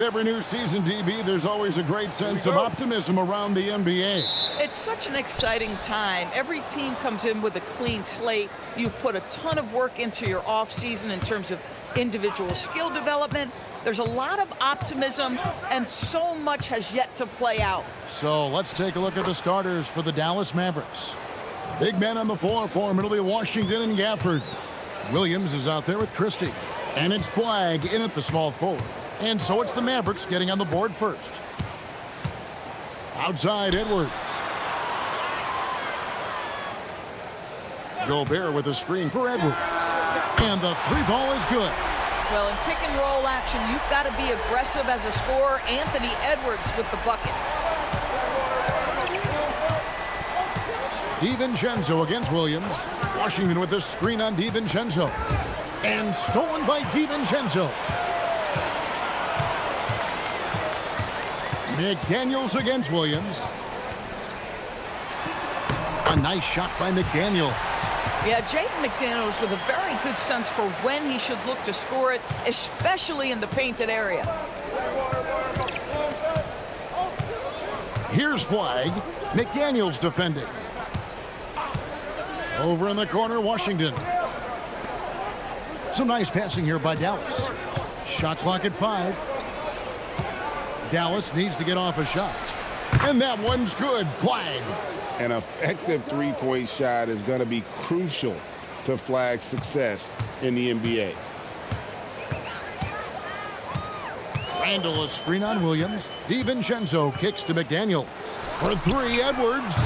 Every new season, DB, there's always a great sense of optimism around the NBA. It's such an exciting time. Every team comes in with a clean slate. You've put a ton of work into your offseason in terms of individual skill development. There's a lot of optimism, and so much has yet to play out. So let's take a look at the starters for the Dallas Mavericks. Big men on the floor for him. It'll be Washington and Gafford. Williams is out there with Christie. And it's Flagg in at the small forward. And so it's the Mavericks getting on the board first. Outside, Edwards. Gobert with a screen for Edwards. And the three ball is good. Well, in pick and roll action, you've got to be aggressive as a scorer. Anthony Edwards with the bucket. DiVincenzo against Williams. Washington with a screen on DiVincenzo. And stolen by DiVincenzo. McDaniels against Williams. A nice shot by McDaniel. Yeah, Jaden McDaniels with a very good sense for when he should look to score it, especially in the painted area. Here's Flagg. McDaniels defending. Over in the corner, Washington. Some nice passing here by Dallas. Shot clock at 5. Dallas needs to get off a shot. And that one's good. Flagg. An effective three-point shot is going to be crucial to Flagg's success in the NBA. Randall, a screen on Williams. DiVincenzo kicks to McDaniels. For 3, Edwards.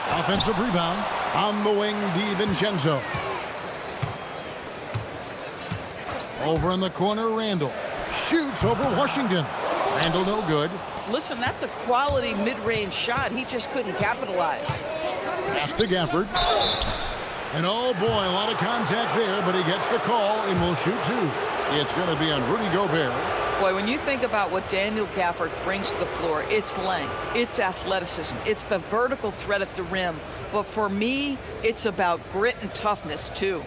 Offensive rebound. On the wing, DiVincenzo. Over in the corner, Randall. Shoots over Washington. Randall no good. Listen, that's a quality mid-range shot. He just couldn't capitalize. Pass to Gafford. And oh boy, a lot of contact there, but he gets the call and will shoot 2. It's going to be on Rudy Gobert. Boy, when you think about what Daniel Gafford brings to the floor, it's length, it's athleticism, it's the vertical threat at the rim. But for me, it's about grit and toughness, too.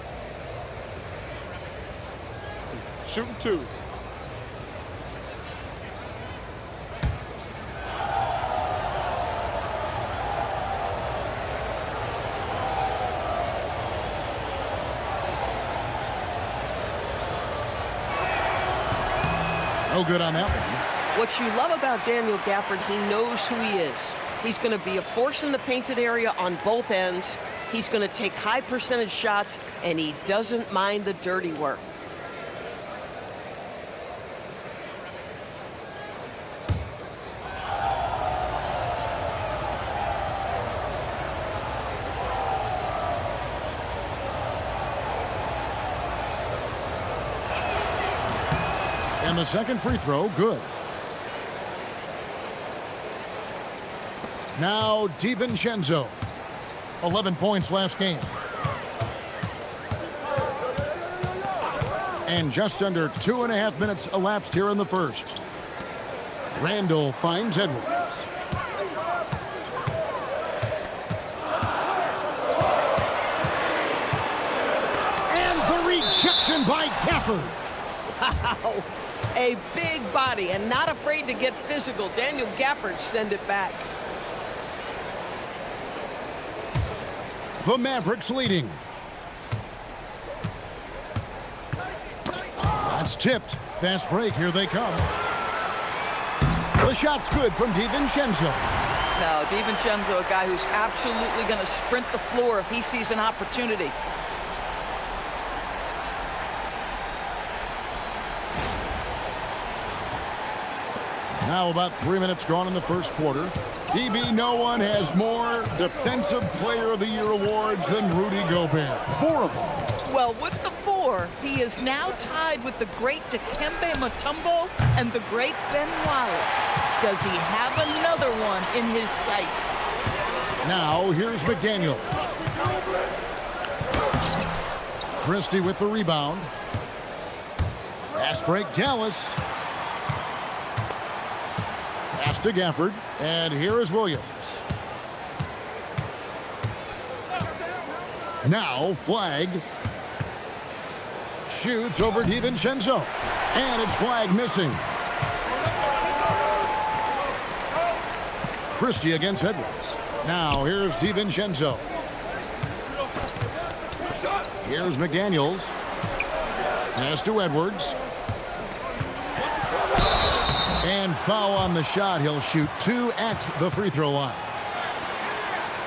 Shooting 2. No good on that one. What you love about Daniel Gafford, he knows who he is. He's going to be a force in the painted area on both ends. He's going to take high percentage shots, and he doesn't mind the dirty work. And the second free throw, good. Now DiVincenzo. 11 points last game. And just under 2.5 minutes elapsed here in the first. Randall finds Edwards. And the rejection by Gafford. Wow. A big body and not afraid to get physical. Daniel Gafford send it back. The Mavericks leading. That's tipped. Fast break. Here they come. The shot's good from DiVincenzo. No, DiVincenzo, a guy who's absolutely going to sprint the floor if he sees an opportunity. Now about 3 minutes gone in the first quarter. DB, no one has more Defensive Player of the Year awards than Rudy Gobert. 4 of them. Well, with the 4, he is now tied with the great Dikembe Mutombo and the great Ben Wallace. Does he have another one in his sights? Now here's McDaniels. Christie with the rebound. Fast break, Dallas. Pass to Gafford, and here is Williams. Now Flagg. Shoots over DiVincenzo. And it's Flagg missing. Christie against Edwards. Now here's DiVincenzo. Here's McDaniels. Pass to Edwards. And foul on the shot. He'll shoot 2 at the free throw line.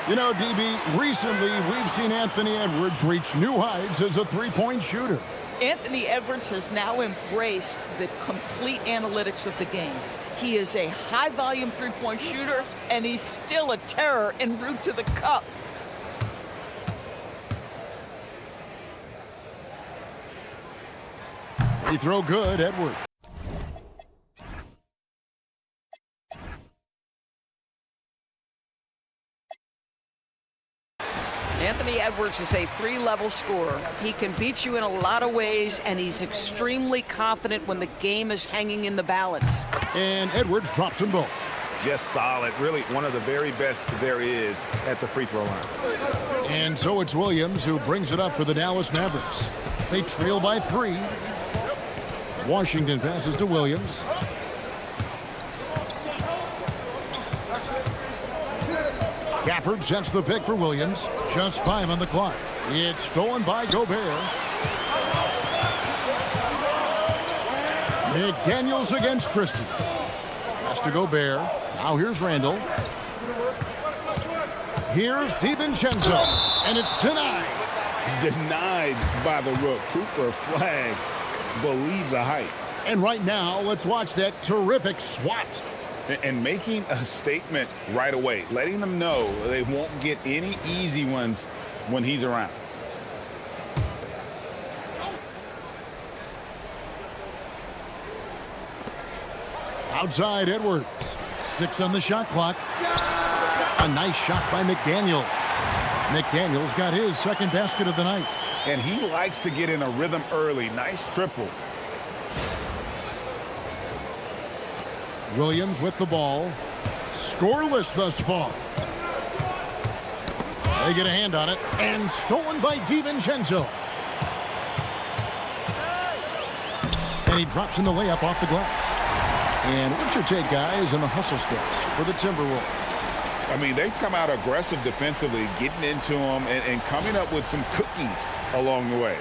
You know, DB, recently we've seen Anthony Edwards reach new heights as a three-point shooter. Anthony Edwards has now embraced the complete analytics of the game. He is a high-volume three-point shooter, and he's still a terror en route to the cup. Free throw good, Edwards. Anthony Edwards is a 3-level scorer. He can beat you in a lot of ways, and he's extremely confident when the game is hanging in the balance. And Edwards drops them both. Just solid. Really one of the very best there is at the free throw line. And so it's Williams who brings it up for the Dallas Mavericks. They trail by 3. Washington passes to Williams. Gafford sets the pick for Williams. Just 5 on the clock. It's stolen by Gobert. McDaniels against Christie. Pass to Gobert. Now here's Randall. Here's DiVincenzo. And it's denied. Denied by the rook. Cooper FLAGG. Believe the hype. And right now, let's watch that terrific swat. And making a statement right away, letting them know they won't get any easy ones when he's around. Outside Edwards. 6 on the shot clock. A nice shot by McDaniel. McDaniel's got his second basket of the night. And he likes to get in a rhythm early. Nice triple. Williams with the ball. Scoreless thus far. They get a hand on it. And stolen by DiVincenzo. And he drops in the layup off the glass. And what's your take, guys, on the hustle steps for the Timberwolves? I mean, they've come out aggressive defensively, getting into them and coming up with some cookies along the way.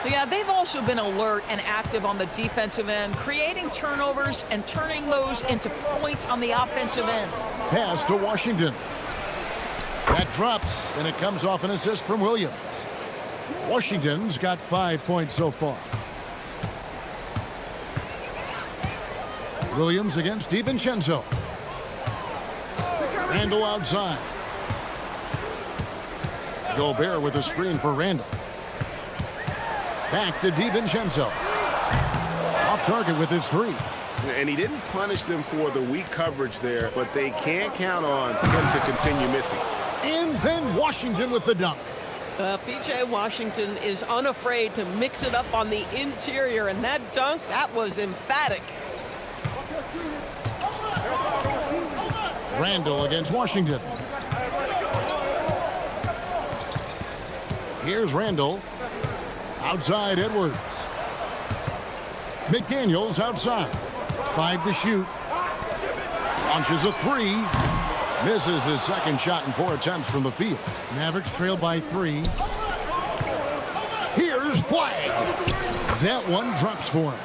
Yeah, they've also been alert and active on the defensive end, creating turnovers and turning those into points on the offensive end. Pass to Washington. That drops, and it comes off an assist from Williams. Washington's got 5 points so far. Williams against DiVincenzo. Randall outside. Gobert with a screen for Randall. Back to DiVincenzo. Off target with his 3. And he didn't punish them for the weak coverage there, but they can't count on him to continue missing. And then Washington with the dunk. P.J. Washington is unafraid to mix it up on the interior, and that dunk, that was emphatic. Randall against Washington. Here's Randall. Outside Edwards. McDaniels outside. 5 to shoot. Launches a 3. Misses his second shot in 4 attempts from the field. Mavericks trail by 3. Here's FLAGG. That one drops for him.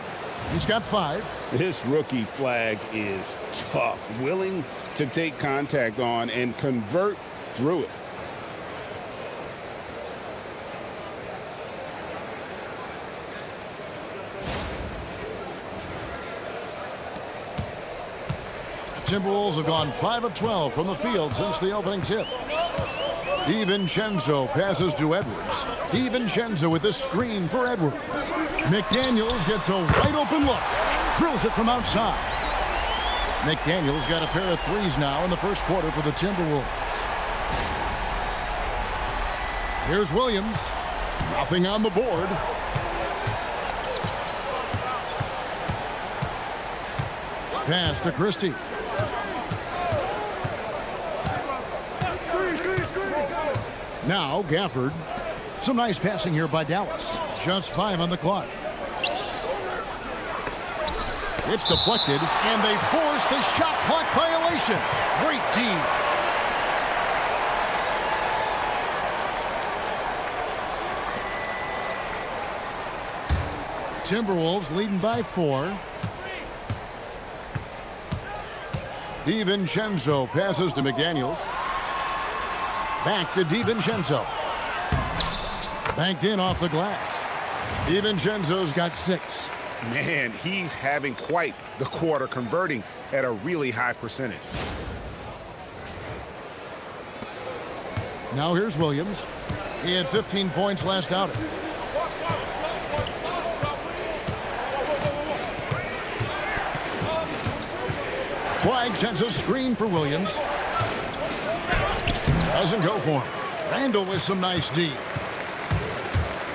He's got 5. This rookie FLAGG is tough, willing to take contact on and convert through it. Timberwolves have gone 5 of 12 from the field since the opening tip. DiVincenzo passes to Edwards. DiVincenzo with the screen for Edwards. McDaniels gets a wide open look. Drills it from outside. McDaniels got a pair of 3s now in the first quarter for the Timberwolves. Here's Williams. Nothing on the board. Pass to Christie. Now Gafford. Some nice passing here by Dallas. Just 5 on the clock. It's deflected, and they force the shot clock violation. Great D. Timberwolves leading by 4. DiVincenzo passes to McDaniels. Back to DiVincenzo. Banked in off the glass. DiVincenzo's got 6. Man, he's having quite the quarter, converting at a really high percentage. Now here's Williams. He had 15 points last outing. Flagg sends a screen for Williams. Doesn't go for him. Randall with some nice D.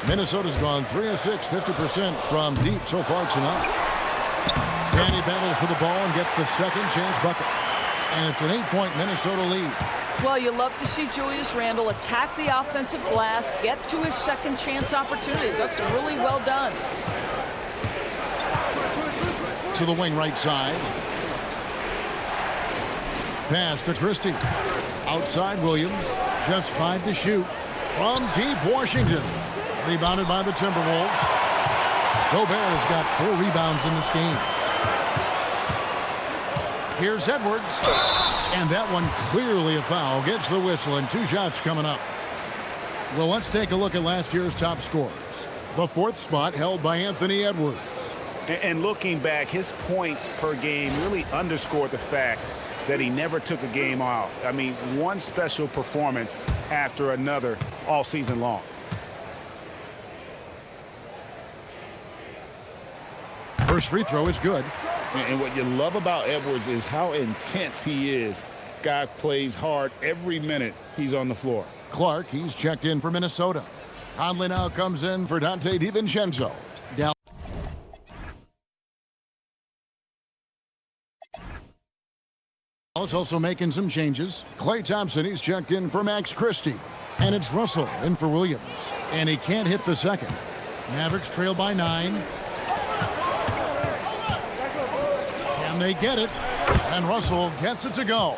Minnesota's gone 3 of 6, 50% from deep so far tonight. Danny battles for the ball and gets the second chance bucket. And it's an 8-point Minnesota lead. Well, you love to see Julius Randle attack the offensive glass, get to his second chance opportunities. That's really well done. To the wing right side. Pass to Christie. Outside Williams. Just 5 to shoot. From deep Washington. Rebounded by the Timberwolves. Gobert's got 4 rebounds in this game. Here's Edwards. And that one clearly a foul. Gets the whistle and 2 shots coming up. Well, let's take a look at last year's top scorers. The 4th spot held by Anthony Edwards. And looking back, his points per game really underscored the fact that he never took a game off. I mean, one special performance after another all season long. First free throw is good. And what you love about Edwards is how intense he is. Guy plays hard every minute he's on the floor. Clark, he's checked in for Minnesota. Conley now comes in for Dante DiVincenzo. Down. Also making some changes. Klay Thompson, he's checked in for Max Christie. And it's Russell in for Williams. And he can't hit the second. Mavericks trail by 9. Can they get it? And Russell gets it to go.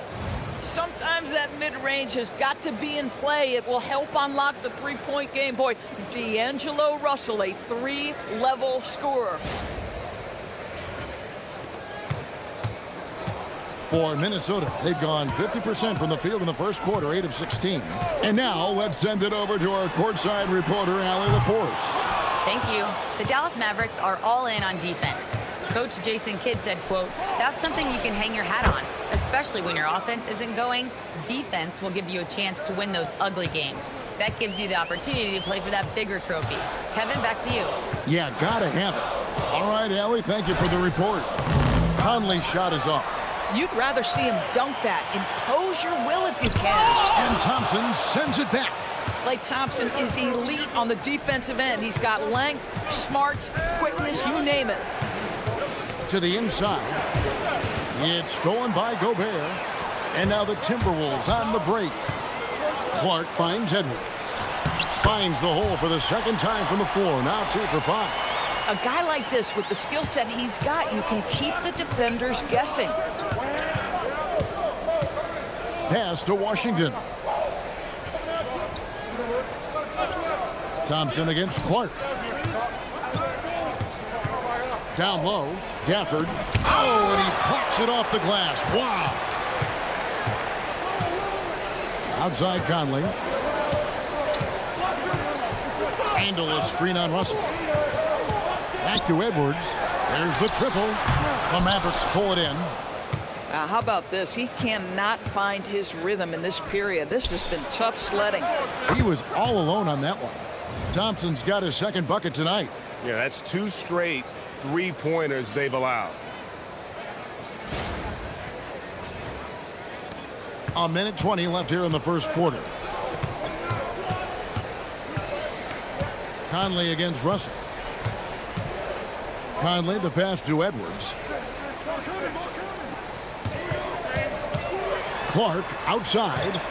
Sometimes that mid-range has got to be in play. It will help unlock the three-point game. Boy, D'Angelo Russell, a 3-level scorer. For Minnesota, they've gone 50% from the field in the first quarter, 8 of 16. And now let's send it over to our courtside reporter, Allie LaForce. Thank you. The Dallas Mavericks are all in on defense. Coach Jason Kidd said, quote, "That's something you can hang your hat on, especially when your offense isn't going. Defense will give you a chance to win those ugly games. That gives you the opportunity to play for that bigger trophy." Kevin, back to you. Yeah, gotta have it. All right, Allie, thank you for the report. Conley's shot is off. You'd rather see him dunk that. Impose your will if you can. And Thompson sends it back. Klay Thompson is elite on the defensive end. He's got length, smarts, quickness, you name it. To the inside. It's stolen by Gobert. And now the Timberwolves on the break. Clark finds Edwards. Finds the hole for the second time from the floor. Now 2 for 5. A guy like this, with the skill set he's got, you can keep the defenders guessing. Pass to Washington. Thompson against Clark. Down low, Gafford. Oh, and he plucks it off the glass. Wow. Outside Conley. Handle a screen on Russell. Back to Edwards. There's the triple. The Mavericks pull it in. How about this? He cannot find his rhythm in this period. This has been tough sledding. He was all alone on that one. Thompson's got his second bucket tonight. Yeah, that's 2 straight three-pointers they've allowed. A minute 20 left here in the first quarter. Conley against Russell. Conley, the pass to Edwards. Clark outside.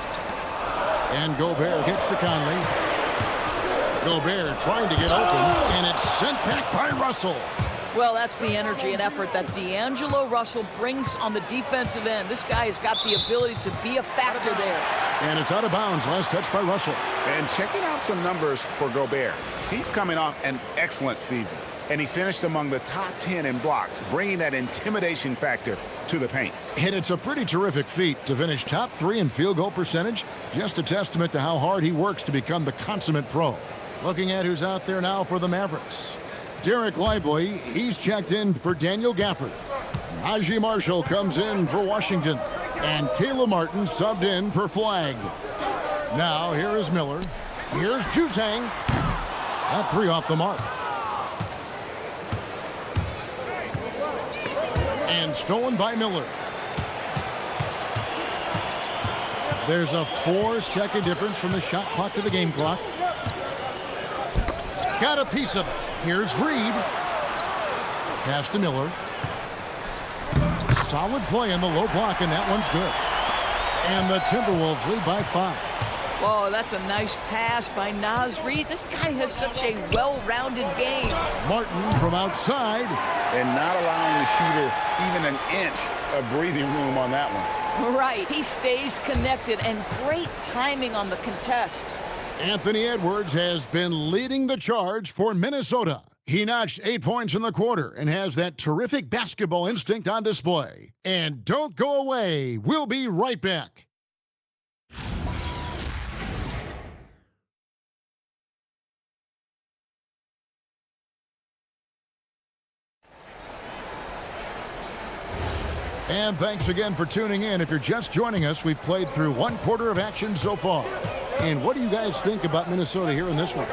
And Gobert gets to Conley. Gobert trying to get open, and it's sent back by Russell. Well, that's the energy and effort that D'Angelo Russell brings on the defensive end. This guy has got the ability to be a factor there. And it's out of bounds. Last touch by Russell. And checking out some numbers for Gobert. He's coming off an excellent season, and he finished among the top 10 in blocks, bringing that intimidation factor to the paint. And it's a pretty terrific feat to finish top 3 in field goal percentage. Just a testament to how hard he works to become the consummate pro. Looking at who's out there now for the Mavericks. Derek Lively, he's checked in for Daniel Gafford. Najee Marshall comes in for Washington. And Caleb Martin subbed in for Flagg. Now here is Miller. Here's Juzang. That 3 off the mark. And stolen by Miller. There's a 4-second difference from the shot clock to the game clock. Got a piece of it. Here's Reed. Pass to Miller. Solid play in the low block, and that one's good. And the Timberwolves lead by 5. Whoa, that's a nice pass by Naz Reid. This guy has such a well-rounded game. Martin from outside. And not allowing the shooter even an inch of breathing room on that one. Right, he stays connected, and great timing on the contest. Anthony Edwards has been leading the charge for Minnesota. He notched 8 points in the quarter and has that terrific basketball instinct on display. And don't go away. We'll be right back. And thanks again for tuning in. If you're just joining us, we've played through 1 quarter of action so far. And what do you guys think about Minnesota here in this one?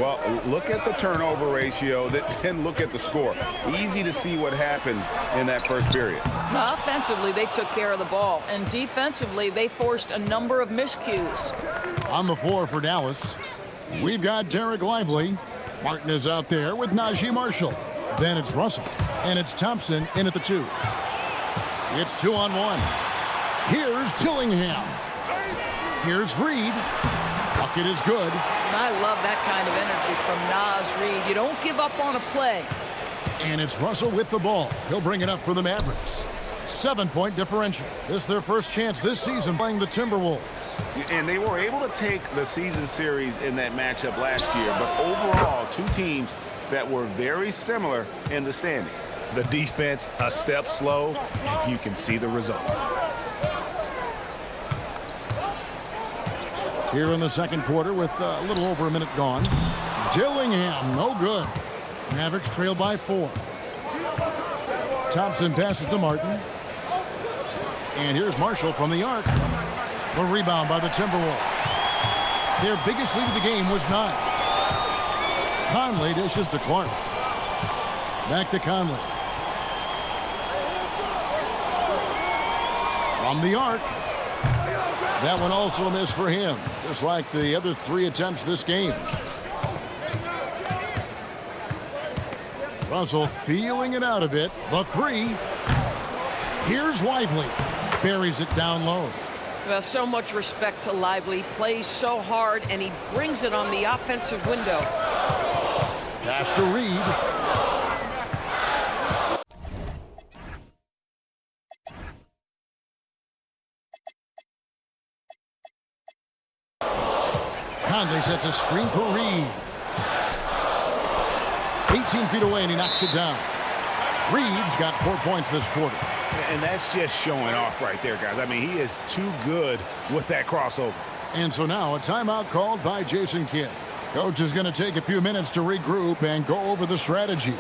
Well, look at the turnover ratio, then look at the score. Easy to see what happened in that first period. Offensively, they took care of the ball. And defensively, they forced a number of miscues. On the floor for Dallas, we've got Derek Lively. Martin is out there with Najee Marshall. Then it's Russell. And it's Thompson in at the 2. It's 2-on-1. Here's Dillingham. Here's Reed. Bucket is good. I love that kind of energy from Naz Reid. You don't give up on a play. And it's Russell with the ball. He'll bring it up for the Mavericks. 7-point differential. This is their first chance this season playing the Timberwolves. And they were able to take the season series in that matchup last year, but overall, 2 teams that were very similar in the standings. The defense a step slow, you can see the results. Here in the second quarter with a little over a minute gone. Dillingham, no good. Mavericks trail by 4. Thompson passes to Martin. And here's Marshall from the arc. The rebound by the Timberwolves. Their biggest lead of the game was 9. Conley dishes to Clark. Back to Conley. From the arc. That one also a miss for him, just like the other 3 attempts this game. Russell feeling it out a bit. The 3. Here's Lively. Buries it down low. Well, so much respect to Lively. Plays so hard, and he brings it on the offensive window. Pass to Reed. Conley sets a screen for Reed. 18 feet away, and he knocks it down. Reed's got 4 points this quarter. And that's just showing off right there, guys. I mean, he is too good with that crossover. And so now a timeout called by Jason Kidd. Coach is going to take a few minutes to regroup and go over the strategy.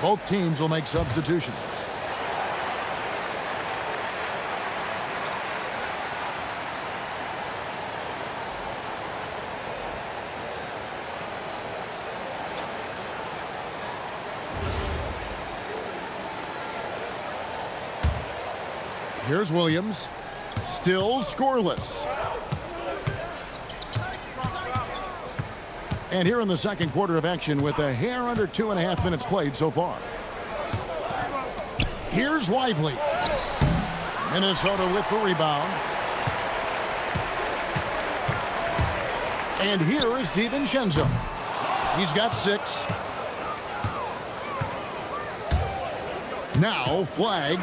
Both teams will make substitutions. Here's Williams. Still scoreless. And here in the second quarter of action with a hair under 2.5 minutes played so far. Here's Lively. Minnesota with the rebound. And here is DiVincenzo. He's got 6. Now Flagg.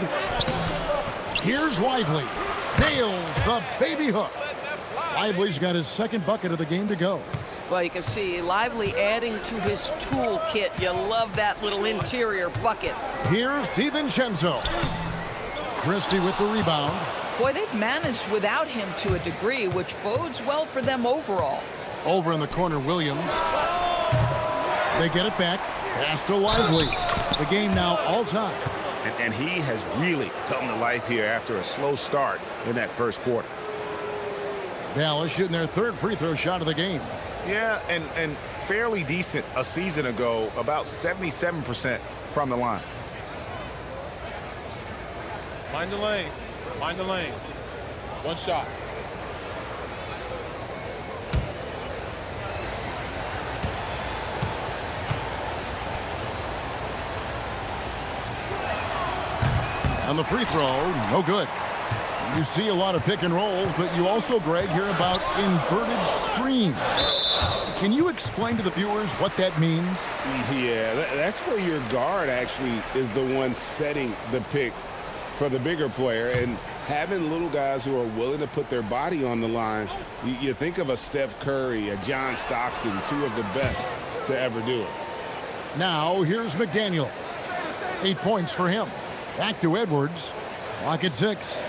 Here's Lively. Nails the baby hook. Lively's got his second bucket of the game to go. Well, you can see Lively adding to his toolkit. You love that little interior bucket. Here's DiVincenzo. Christie with the rebound. Boy, they've managed without him to a degree, which bodes well for them overall. Over in the corner, Williams. They get it back. Pass to Lively. The game now all time. And he has really come to life here after a slow start in that first quarter. Dallas shooting their third free throw shot of the game. Yeah, and fairly decent a season ago, about 77% from the line. Mind the lanes. Mind the lanes. One shot. On the free throw, no good. You see a lot of pick and rolls, but you also, Greg, hear about inverted screens. Can you explain to the viewers what that means? Yeah, that's where your guard actually is the one setting the pick for the bigger player, and having little guys who are willing to put their body on the line. You think of a Steph Curry, a John Stockton, two of the best to ever do it. Now here's McDaniels. 8 points for him. Back to Edwards. Clock at 6.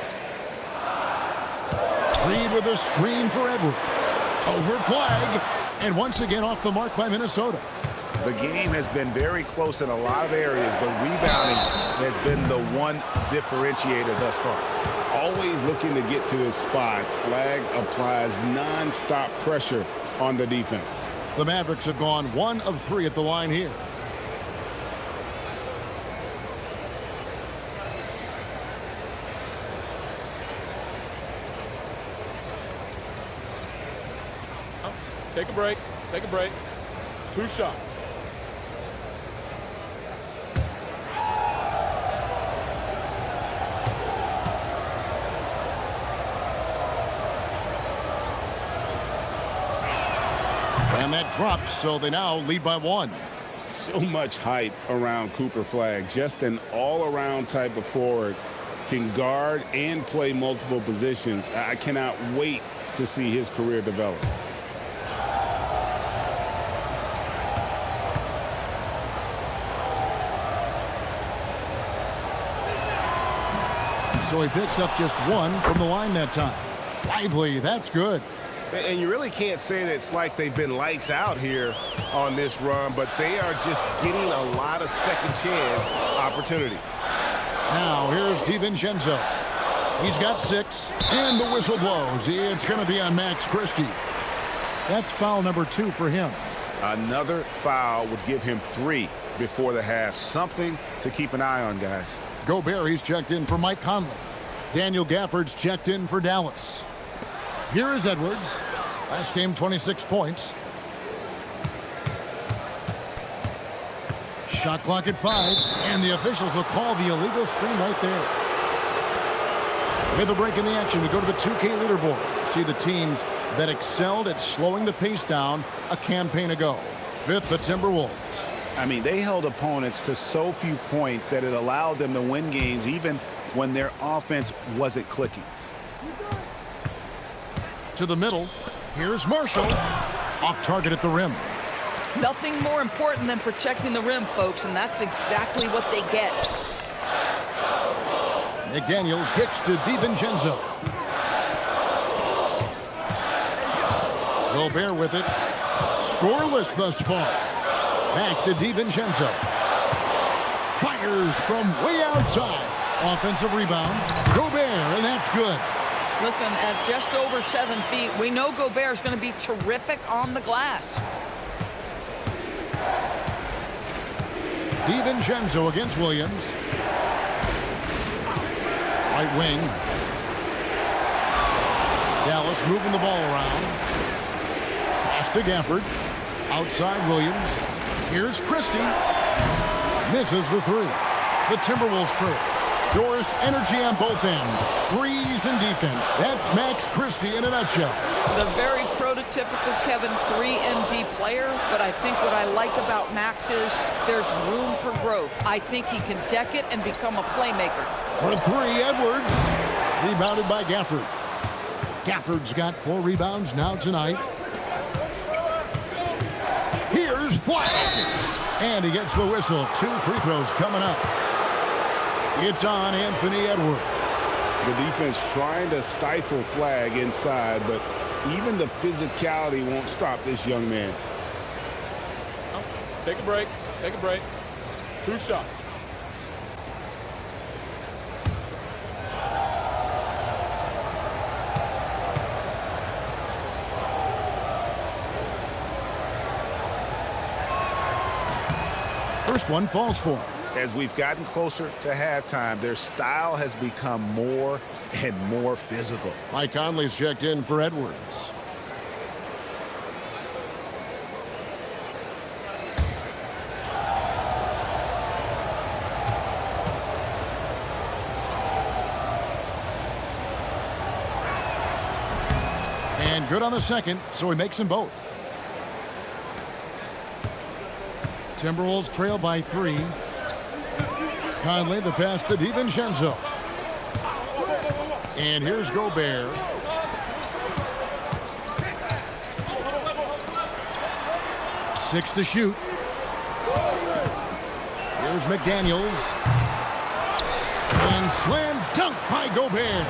Reed with a screen for Edwards. Over Flagg. And once again off the mark by Minnesota. The game has been very close in a lot of areas, but rebounding has been the one differentiator thus far. Always looking to get to his spots. Flagg applies non-stop pressure on the defense. The Mavericks have gone 1 of 3 at the line here. Take a break. Take a break. 2 shots. And that drops, so they now lead by 1. So much hype around Cooper Flagg. Just an all-around type of forward. Can guard and play multiple positions. I cannot wait to see his career develop. So he picks up just 1 from the line that time. Lively, that's good. And you really can't say that it's like they've been lights out here on this run, but they are just getting a lot of second chance opportunities. Now here's DiVincenzo. He's got 6, and the whistle blows. It's going to be on Max Christie. That's foul number 2 for him. Another foul would give him 3 before the half. Something to keep an eye on, guys. Gobert, he's checked in for Mike Conley. Daniel Gafford's checked in for Dallas. Here is Edwards. Last game, 26 points. Shot clock at 5, and the officials will call the illegal screen right there. With a break in the action, we go to the 2K leaderboard. See the teams that excelled at slowing the pace down a campaign ago. 5th, the Timberwolves. I mean, they held opponents to so few points that it allowed them to win games even when their offense wasn't clicking. To the middle. Here's Marshall. Off target at the rim. Nothing more important than protecting the rim, folks, and that's exactly what they get. McDaniels kicks to DiVincenzo. Gobert with it. Scoreless thus far. Back to DiVincenzo. Fires from way outside. Offensive rebound. Gobert, and that's good. Listen, at just over 7 feet, we know Gobert is going to be terrific on the glass. DiVincenzo against Williams. Right wing. Dallas moving the ball around. Pass to Gafford. Outside Williams. Here's Christie. Misses the three. The Timberwolves trail. Doris energy on both ends. Threes and defense. That's Max Christie in a nutshell. The very prototypical Kevin 3-and-D player, but I think what I like about Max is there's room for growth. I think he can deck it and become a playmaker. For three, Edwards. Rebounded by Gafford. Gafford's got 4 rebounds now tonight. Here's Flagg. And he gets the whistle. 2 free throws coming up. It's on Anthony Edwards. The defense trying to stifle Flagg inside, but even the physicality won't stop this young man. Take a break. Take a break. 2 shots. First one falls for him. As we've gotten closer to halftime, their style has become more and more physical. Mike Conley's checked in for Edwards. And good on the second, so he makes them both. Timberwolves trail by 3. Conley, the pass to DiVincenzo. And here's Gobert. Six to shoot. Here's McDaniels. And slam dunk by Gobert.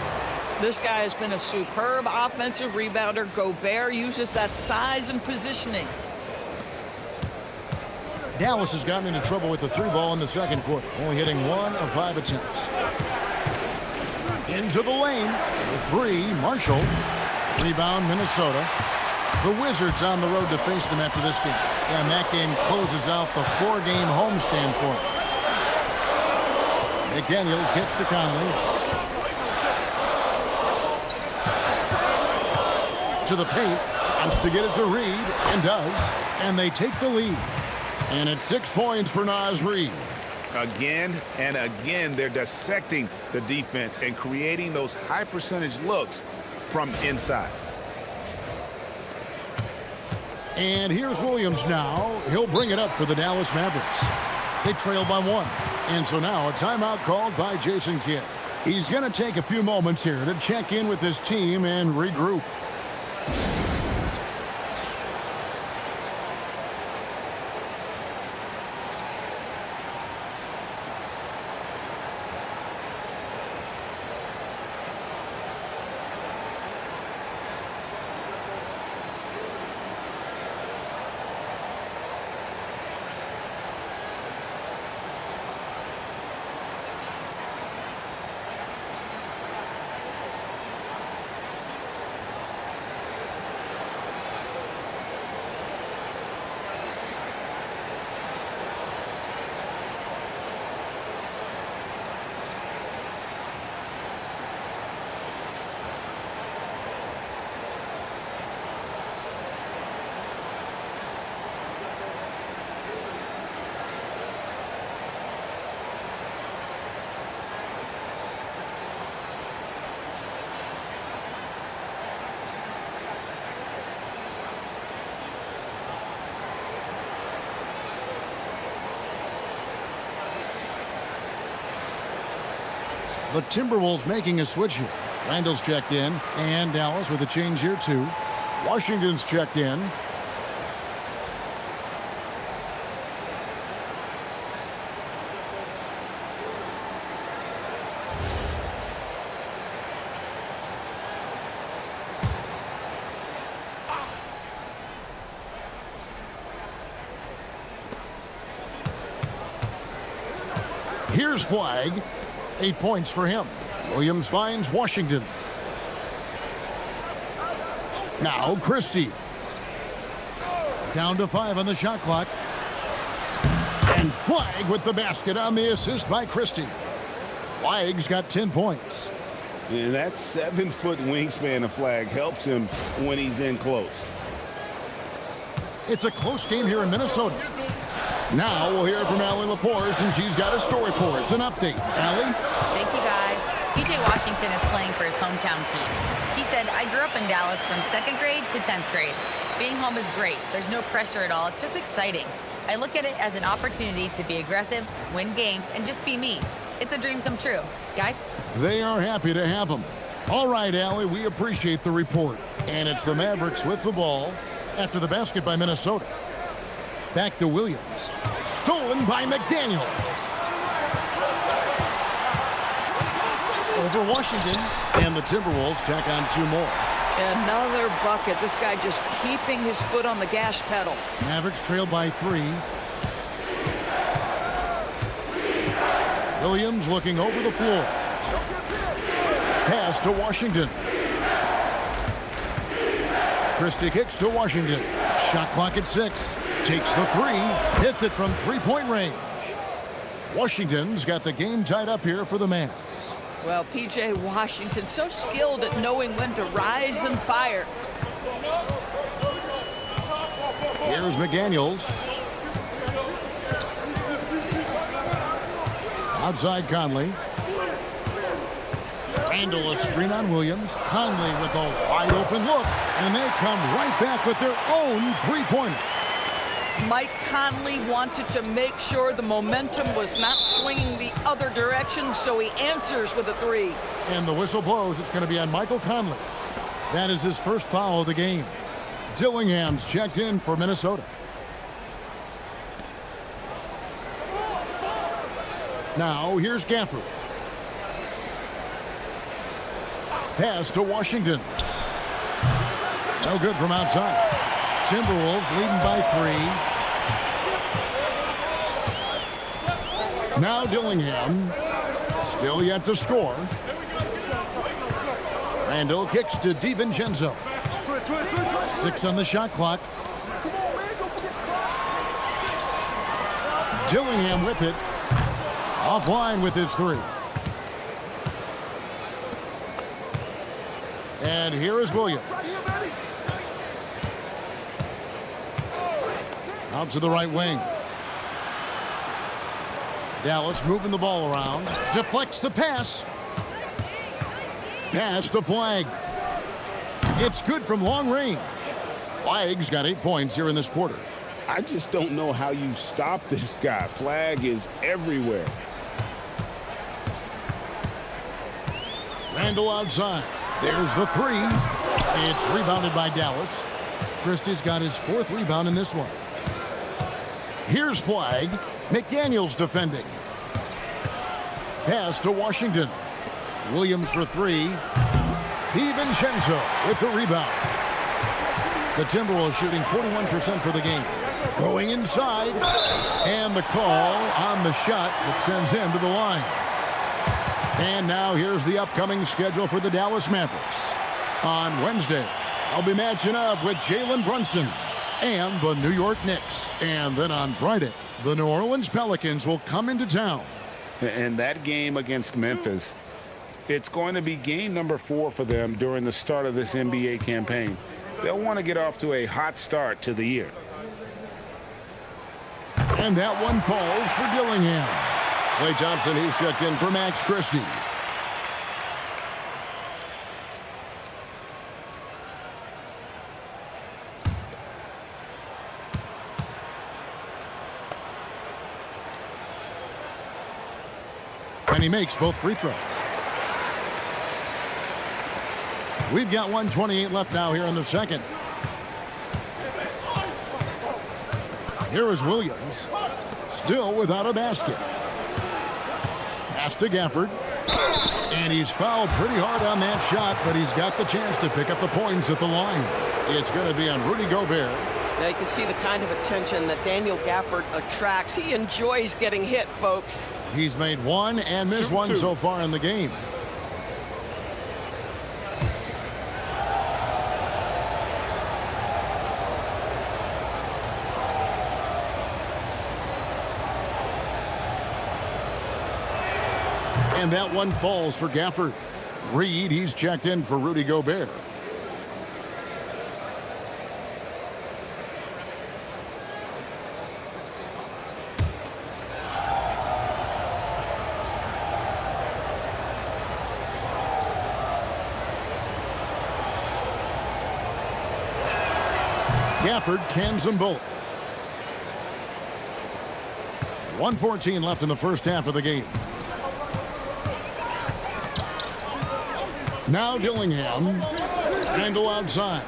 This guy has been a superb offensive rebounder. Gobert uses that size and positioning. Dallas has gotten into trouble with the 3-ball in the second quarter, only hitting 1 of 5 attempts. Into the lane. The 3, Marshall. Rebound, Minnesota. The Wizards on the road to face them after this game. And that game closes out the 4-game homestand for them. McDaniels gets to Conley. To the paint. Wants to get it to Reed, and does. And they take the lead. And it's 6 points for Naz Reid. Again and again, they're dissecting the defense and creating those high-percentage looks from inside. And here's Williams now. He'll bring it up for the Dallas Mavericks. They trail by 1. And so now a timeout called by Jason Kidd. He's going to take a few moments here to check in with his team and regroup. The Timberwolves making a switch here. Randall's checked in, and Dallas with a change here too. Washington's checked in. Here's Flagg. 8 points for him. Williams finds Washington. Now Christie. Down to 5 on the shot clock. And Flagg with the basket on the assist by Christie. Flagg's got 10 points. And that 7-foot wingspan of Flagg helps him when he's in close. It's a close game here in Minnesota. Now we'll hear from Allie LaForce, and she's got a story for us. An update. Allie? Thank you, guys. PJ Washington is playing for his hometown team. He said, I grew up in Dallas from 2nd grade to 10th grade. Being home is great. There's no pressure at all. It's just exciting. I look at it as an opportunity to be aggressive, win games, and just be me. It's a dream come true. Guys? They are happy to have him. All right, Allie, we appreciate the report. And it's the Mavericks with the ball after the basket by Minnesota. Back to Williams. Stolen by McDaniel. Over Washington. And the Timberwolves tack on 2 more. Another bucket. This guy just keeping his foot on the gas pedal. Mavericks trail by 3. Williams looking over the floor. Pass to Washington. Christie kicks to Washington. Shot clock at 6. Takes the 3. Hits it from 3-point range. Washington's got the game tied up here for the Mavs. Well, P.J. Washington, so skilled at knowing when to rise and fire. Here's McDaniels. Outside Conley. Randall a screen on Williams. Conley with a wide open look. And they come right back with their own 3-pointer. Mike Conley wanted to make sure the momentum was not swinging the other direction, so he answers with a 3. And the whistle blows. It's going to be on Michael Conley. That is his first foul of the game. Dillingham's checked in for Minnesota. Now here's Gafford. Pass to Washington. No good from outside. Timberwolves leading by 3. Now Dillingham. Still yet to score. Randall kicks to DiVincenzo. 6 on the shot clock. Dillingham with it. Offline with his 3. And here is Williams. Out to the right wing. Dallas moving the ball around. Deflects the pass. Pass to Flagg. It's good from long range. Flagg's got 8 points here in this quarter. I just don't know how you stop this guy. Flagg is everywhere. Randall outside. There's the 3. It's rebounded by Dallas. Christie's got his 4th rebound in this one. Here's Flagg. McDaniels defending. Pass to Washington. Williams for 3. DiVincenzo with the rebound. The Timberwolves shooting 41% for the game. Going inside. And the call on the shot that sends him to the line. And now here's the upcoming schedule for the Dallas Mavericks. On Wednesday, I'll be matching up with Jalen Brunson and the New York Knicks. And then on Friday, the New Orleans Pelicans will come into town. And that game against Memphis, it's going to be game number 4 for them during the start of this NBA campaign. They'll want to get off to a hot start to the year. And that one falls for Dillingham. Klay Thompson, he's checked in for Max Christie. And he makes both free throws. We've got 1:28 left now here in the second. Here is Williams, still without a basket. Pass to Gafford. And he's fouled pretty hard on that shot, but he's got the chance to pick up the points at the line. It's going to be on Rudy Gobert. Now you can see the kind of attention that Daniel Gafford attracts. He enjoys getting hit, folks. He's made one and missed Shoot one two. so far in the game. And that one falls for Gafford. Reed, he's checked in for Rudy Gobert. Gafford cans them both. 1:14 left in the first half of the game. Now Dillingham. Randall outside.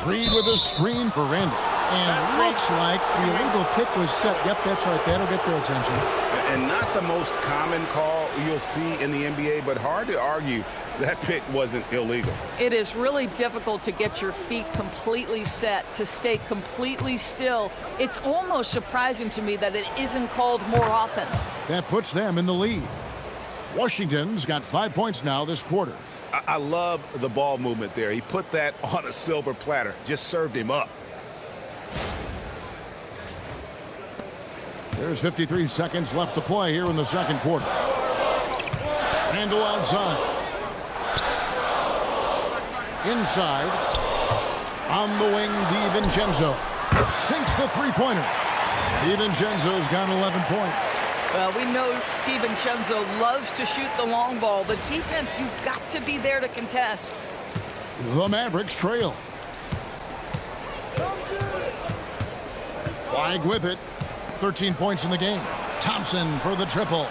Reed with a screen for Randall. And looks like the illegal kick was set. Yep, that's right. That'll get their attention. And not the most common call you'll see in the NBA, but hard to argue that pick wasn't illegal. It is really difficult to get your feet completely set, to stay completely still. It's almost surprising to me that it isn't called more often. That puts them in the lead. Washington's got 5 points now this quarter. I love the ball movement there. He put that on a silver platter, just served him up. There's 53 seconds left to play here in the second quarter. Randall outside. Inside. On the wing, DiVincenzo. Sinks the three-pointer. DiVincenzo's got 11 points. Well, we know DiVincenzo loves to shoot the long ball. The defense, you've got to be there to contest. The Mavericks trail. Flag with it. 13 points in the game. Thompson for the triple.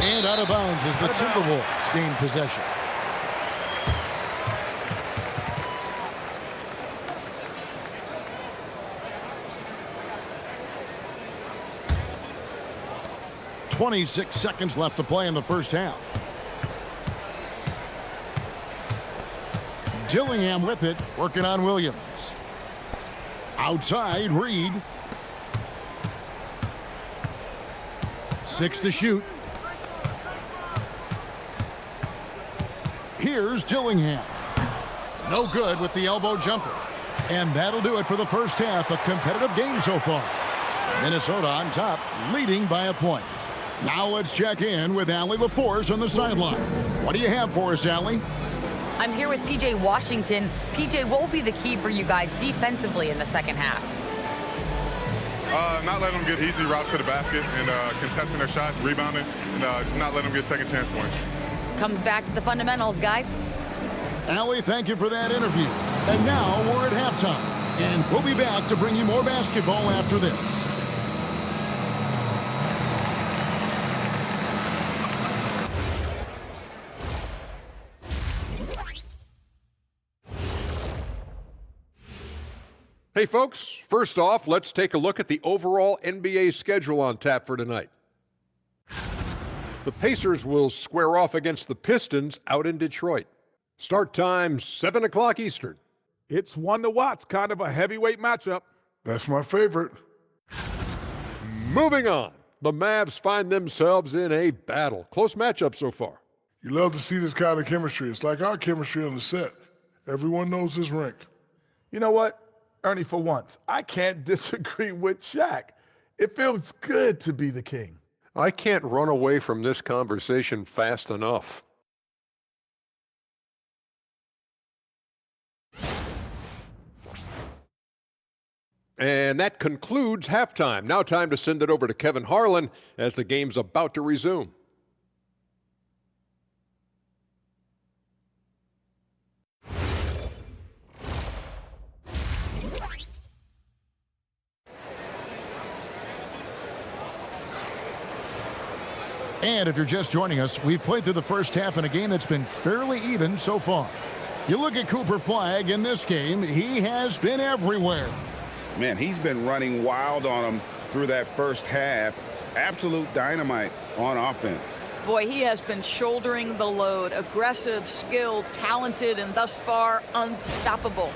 And out of bounds as the Timberwolves gain possession. .26 seconds left to play in the first half. Dillingham with it, working on Williams. Outside, Reed. 6 to shoot. Here's Dillingham. No good with the elbow jumper. And that'll do it for the first half. A competitive game so far. Minnesota on top, leading by a point. Now let's check in with Allie LaForce on the sideline. What do you have for us, Allie? I'm here with PJ Washington. PJ, what will be the key for you guys defensively in the second half? Not letting them get easy routes to the basket and contesting their shots, rebounding, and just not letting them get second chance points. Comes back to the fundamentals, guys. Allie, thank you for that interview. And now we're at halftime. And we'll be back to bring you more basketball after this. Hey folks, first off, let's take a look at the overall NBA schedule on tap for tonight. The Pacers will square off against the Pistons out in Detroit. Start time 7 o'clock Eastern. It's one to watch, kind of a heavyweight matchup. That's my favorite. Moving on, the Mavs find themselves in a battle. Close matchup so far. You love to see this kind of chemistry. It's like our chemistry on the set. Everyone knows this rink. You know what, Ernie, for once, I can't disagree with Shaq. It feels good to be the king. I can't run away from this conversation fast enough. And that concludes halftime. Now time to send it over to Kevin Harlan as the game's about to resume. And if you're just joining us, we've played through the first half in a game that's been fairly even so far. You look at Cooper Flagg in this game, he has been everywhere. Man, he's been running wild on them through that first half. Absolute dynamite on offense. Boy, he has been shouldering the load. Aggressive, skilled, talented, and thus far unstoppable.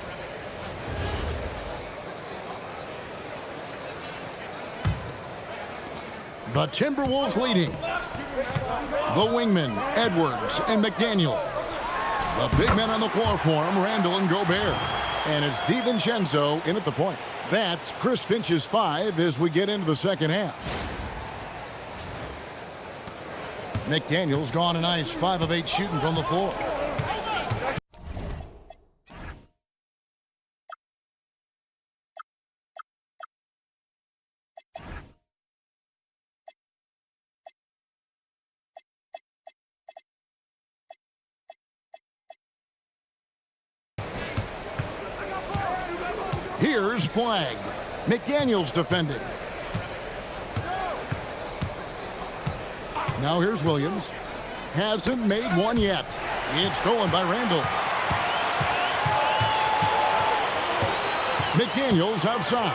The Timberwolves leading. The wingmen, Edwards and McDaniel. The big men on the floor for him, Randall and Gobert. And it's DiVincenzo in at the point. That's Chris Finch's 5 as we get into the second half. McDaniel's gone a nice 5 of 8 shooting from the floor. Here's Flagg. McDaniel's defending. Now here's Williams. Hasn't made one yet. It's stolen by Randall. McDaniel's outside.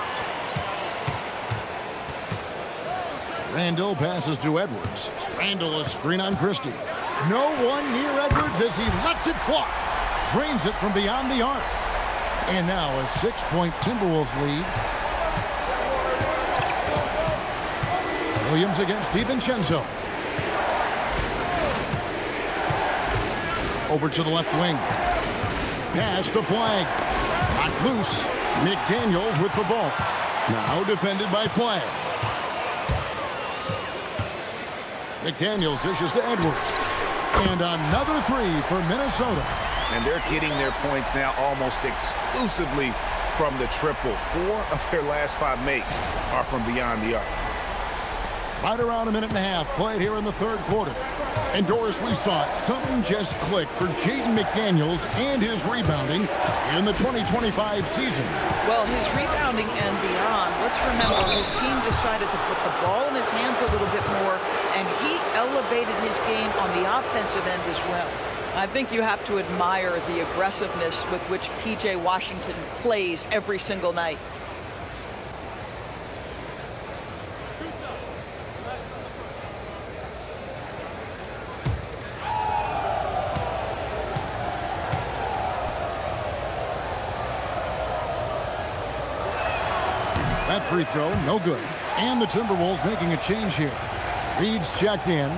Randall passes to Edwards. Randall a screen on Christie. No one near Edwards as he lets it fly. Drains it from beyond the arc. And now a 6-point Timberwolves lead. Williams against DiVincenzo. Over to the left wing. Pass to Flagg. Knocked loose. McDaniels with the ball. Now defended by Flagg. McDaniels dishes to Edwards. And another 3 for Minnesota. And they're getting their points now almost exclusively from the triple. 4 of their last 5 makes are from beyond the arc. Right around a minute and a half played here in the third quarter. And Doris, we saw it. Something just clicked for Jaden McDaniels and his rebounding in the 2025 season. Well, his rebounding and beyond, let's remember his team decided to put the ball in his hands a little bit more, and he elevated his game on the offensive end as well. I think you have to admire the aggressiveness with which P.J. Washington plays every single night. That free throw, no good. And the Timberwolves making a change here. Reed's checked in.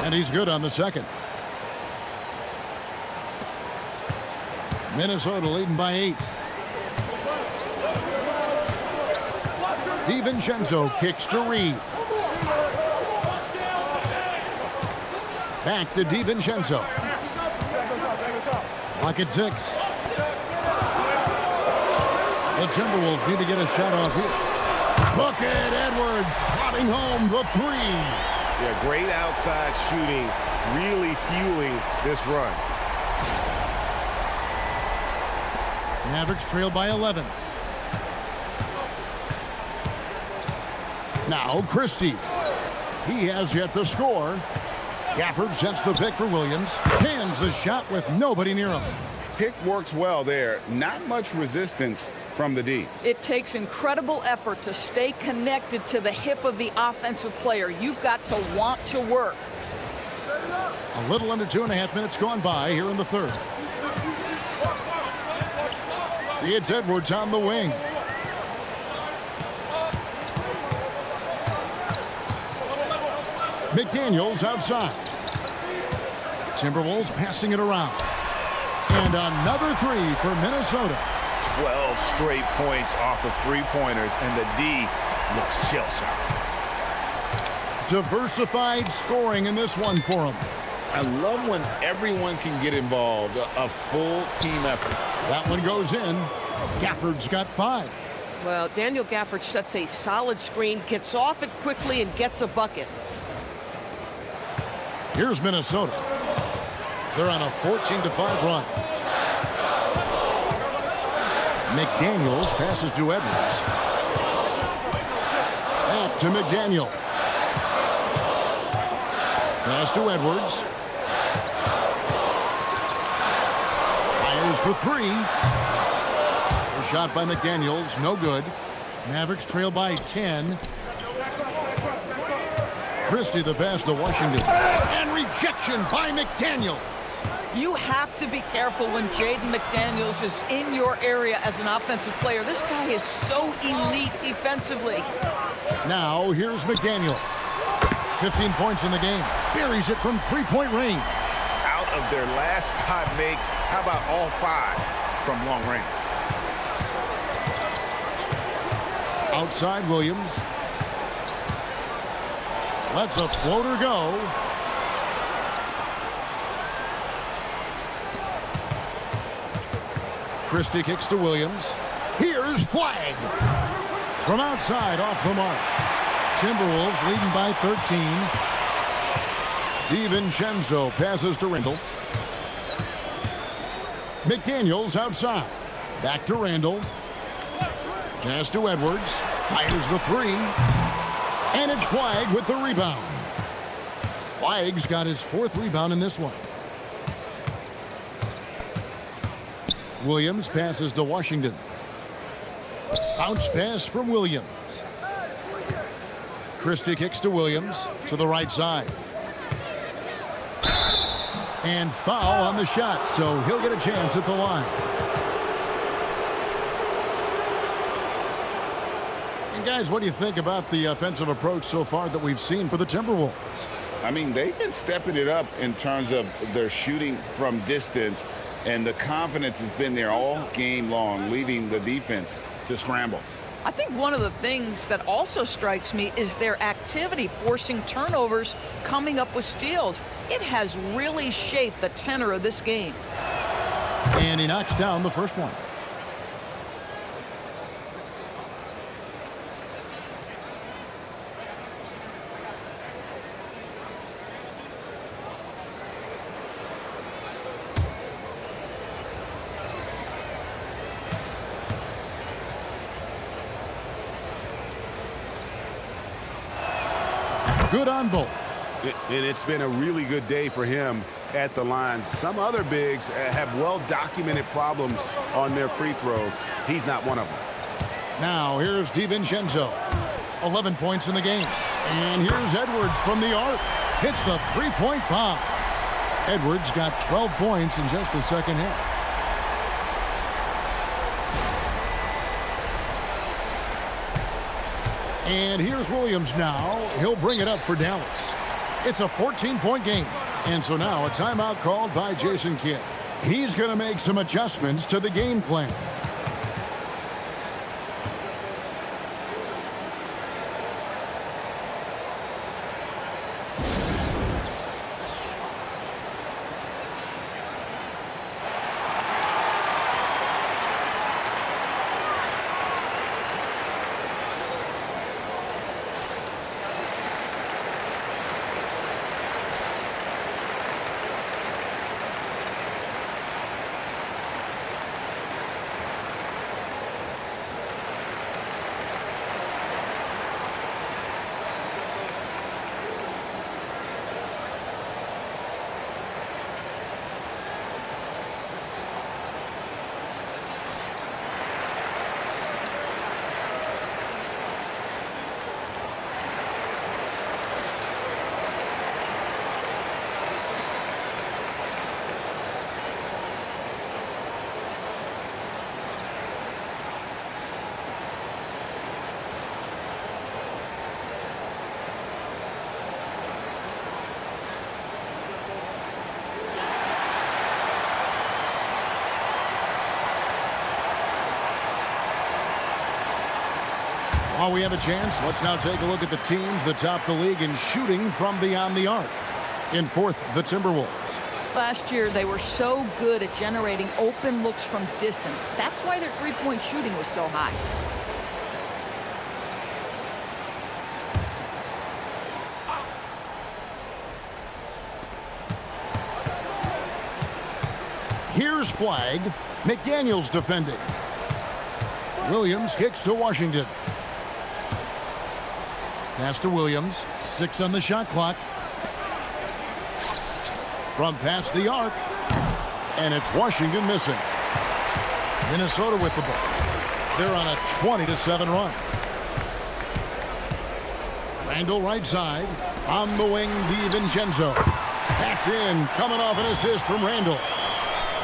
And he's good on the second. Minnesota leading by 8. DiVincenzo kicks to Reed. Back to DiVincenzo. Lock at 6. The Timberwolves need to get a shot off here. Bucket, Edwards slotting home the 3. Yeah, great outside shooting, really fueling this run. Mavericks trail by 11. Now Christie. He has yet to score. Gafford sets the pick for Williams. Hands the shot with nobody near him. Pick works well there. Not much resistance from the D. It takes incredible effort to stay connected to the hip of the offensive player. You've got to want to work. A little under 2.5 minutes gone by here in the third. It's Edwards on the wing. McDaniels outside. Timberwolves passing it around. And another 3 for Minnesota. 12 straight points off of 3-pointers, and the D looks shell-shocked. Diversified scoring in this one for him. I love when everyone can get involved, a full team effort. That one goes in. Gafford's got 5. Well, Daniel Gafford sets a solid screen, gets off it quickly, and gets a bucket. Here's Minnesota. They're on a 14-5 run. McDaniels passes to Edwards. Back to McDaniel. Pass to Edwards. Fires for 3. A shot by McDaniels, no good. Mavericks trail by 10. Christie the pass to Washington. And rejection by McDaniels. You have to be careful when Jaden McDaniels is in your area as an offensive player. This guy is so elite defensively. Now, here's McDaniels. 15 points in the game. Buries it from three-point range. Out of their last 5 makes, how about all 5 from long range? Outside Williams. Lets a floater go. Christie kicks to Williams. Here's Flagg. From outside, off the mark. Timberwolves leading by 13. DiVincenzo passes to Randall. McDaniels outside. Back to Randall. Pass to Edwards. Fires the 3. And it's Flagg with the rebound. Flagg's got his 4th rebound in this one. Williams passes to Washington. Bounce pass from Williams. Christie kicks to Williams to the right side. And foul on the shot, so he'll get a chance at the line. And guys, what do you think about the offensive approach so far that we've seen for the Timberwolves? I mean, they've been stepping it up in terms of their shooting from distance, and the confidence has been there all game long, leaving the defense to scramble. I think one of the things that also strikes me is their activity, forcing turnovers, coming up with steals. It has really shaped the tenor of this game. And he knocks down the first one. Good on both. And it's been a really good day for him at the line. Some other bigs have well-documented problems on their free throws. He's not one of them. Now, here's DiVincenzo. 11 points in the game. And here's Edwards from the arc. Hits the three-point bomb. Edwards got 12 points in just the second half. And here's Williams now. He'll bring it up for Dallas. It's a 14-point game. And so now a timeout called by Jason Kidd. He's going to make some adjustments to the game plan. While we have a chance, let's now take a look at the teams that top the league in shooting from beyond the arc. In fourth, the Timberwolves. Last year, they were so good at generating open looks from distance. That's why their three-point shooting was so high. Here's Flagg. McDaniels defending. Williams kicks to Washington. Pass to Williams. 6 on the shot clock. From past the arc. And it's Washington missing. Minnesota with the ball. They're on a 20-7 run. Randall right side. On the wing, DiVincenzo. That's in, coming off an assist from Randall.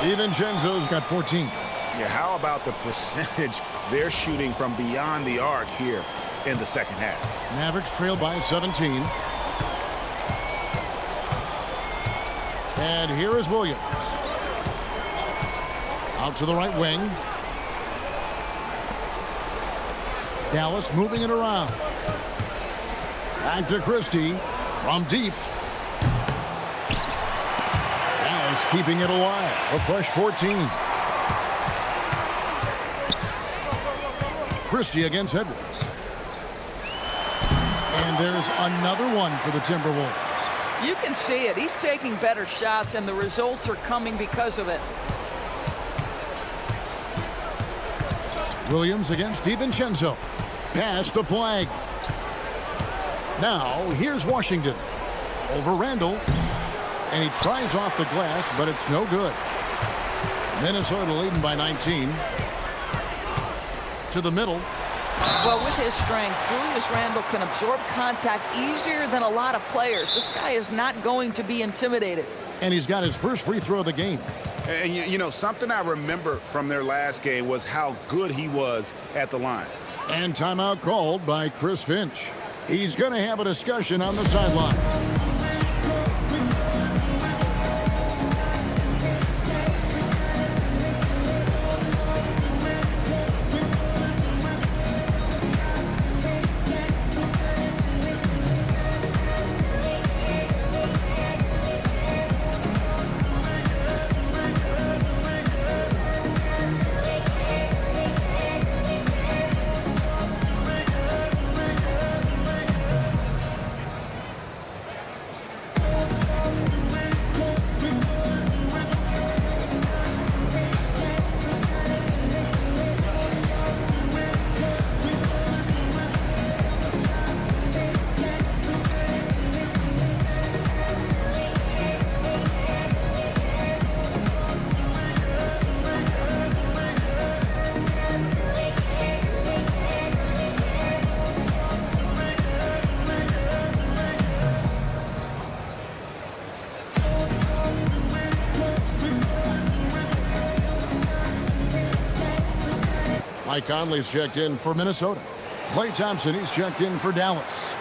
DiVincenzo's got 14. Yeah, how about the percentage they're shooting from beyond the arc here in the second half? Mavericks trail by 17. And here is Williams. Out to the right wing. Dallas moving it around. Back to Christie from deep. Dallas keeping it alive. A fresh 14. Christie against Edwards. And there's another one for the Timberwolves. You can see it. He's taking better shots, and the results are coming because of it. Williams against DiVincenzo. Pass to Flagg. Now, here's Washington. Over Randall. And he tries off the glass, but it's no good. Minnesota leading by 19. To the middle. Well, with his strength, Julius Randle can absorb contact easier than a lot of players. This guy is not going to be intimidated. And he's got his first free throw of the game. And, you know, something I remember from their last game was how good he was at the line. And timeout called by Chris Finch. He's going to have a discussion on the sideline. Mike Conley's checked in for Minnesota. Klay Thompson, he's checked in for Dallas.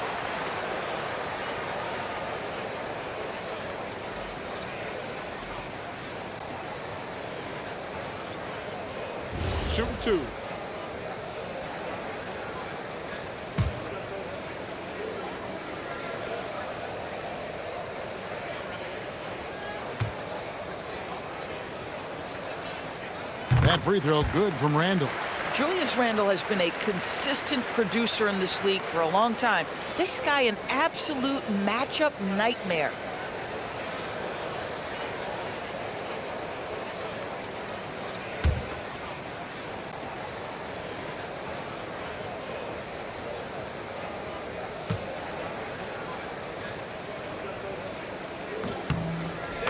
Shooting two. That free throw good from Randall. Julius Randle has been a consistent producer in this league for a long time. This guy, an absolute matchup nightmare.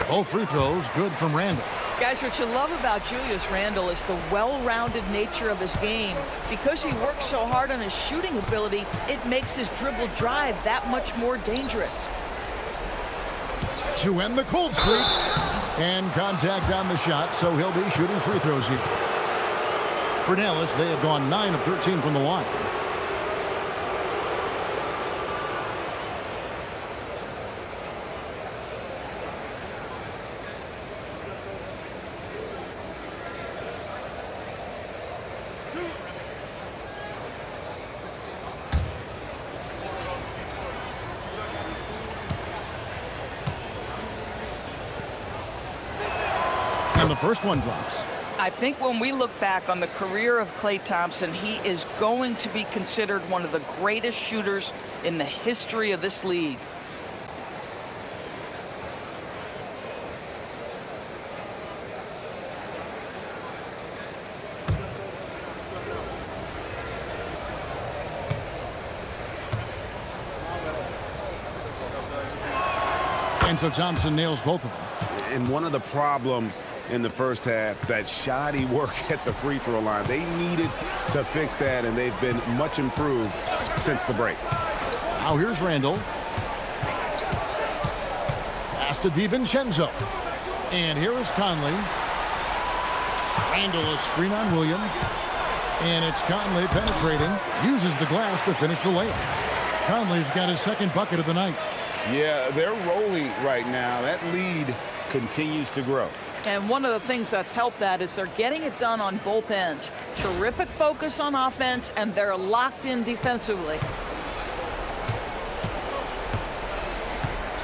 Both free throws good from Randall. Guys, what you love about Julius Randle is the well-rounded nature of his game. Because he works so hard on his shooting ability, it makes his dribble drive that much more dangerous. To end the cold streak. And contact on the shot, so he'll be shooting free throws here. For Dallas, they have gone 9 of 13 from the line. And the first one drops. I think when we look back on the career of Klay Thompson, he is going to be considered one of the greatest shooters in the history of this league. And so Thompson nails both of them. And one of the problems in the first half, that shoddy work at the free throw line. They needed to fix that, and they've been much improved since the break. Now here's Randall. to DiVincenzo. And here is Conley. Randall a screen on Williams. And it's Conley penetrating. Uses the glass to finish the layup. Conley's got his second bucket of the night. Yeah, they're rolling right now. That lead continues to grow. And one of the things that's helped that is they're getting it done on both ends. Terrific focus on offense, and they're locked in defensively.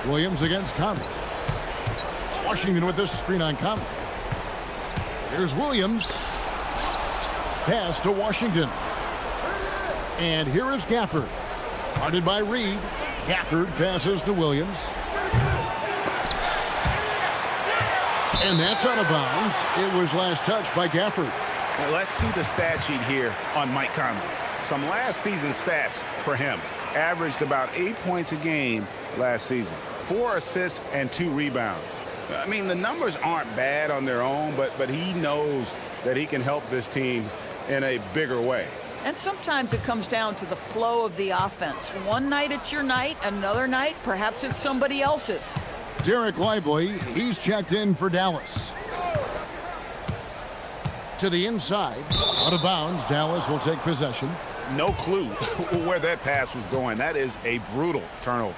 Williams against Conley. Washington with this screen on Conley. Here's Williams. Pass to Washington. And here is Gafford. Guarded by Reed. Gafford passes to Williams. And that's out of bounds. It was last touched by Gafford. Now let's see the stat sheet here on Mike Conley. Some last season stats for him. Averaged about 8 points a game last season. 4 assists and 2 rebounds. I mean, the numbers aren't bad on their own, but he knows that he can help this team in a bigger way. And sometimes it comes down to the flow of the offense. One night it's your night, another night perhaps it's somebody else's. Derek Lively, he's checked in for Dallas. To the inside, out of bounds, Dallas will take possession. No clue where that pass was going. That is a brutal turnover.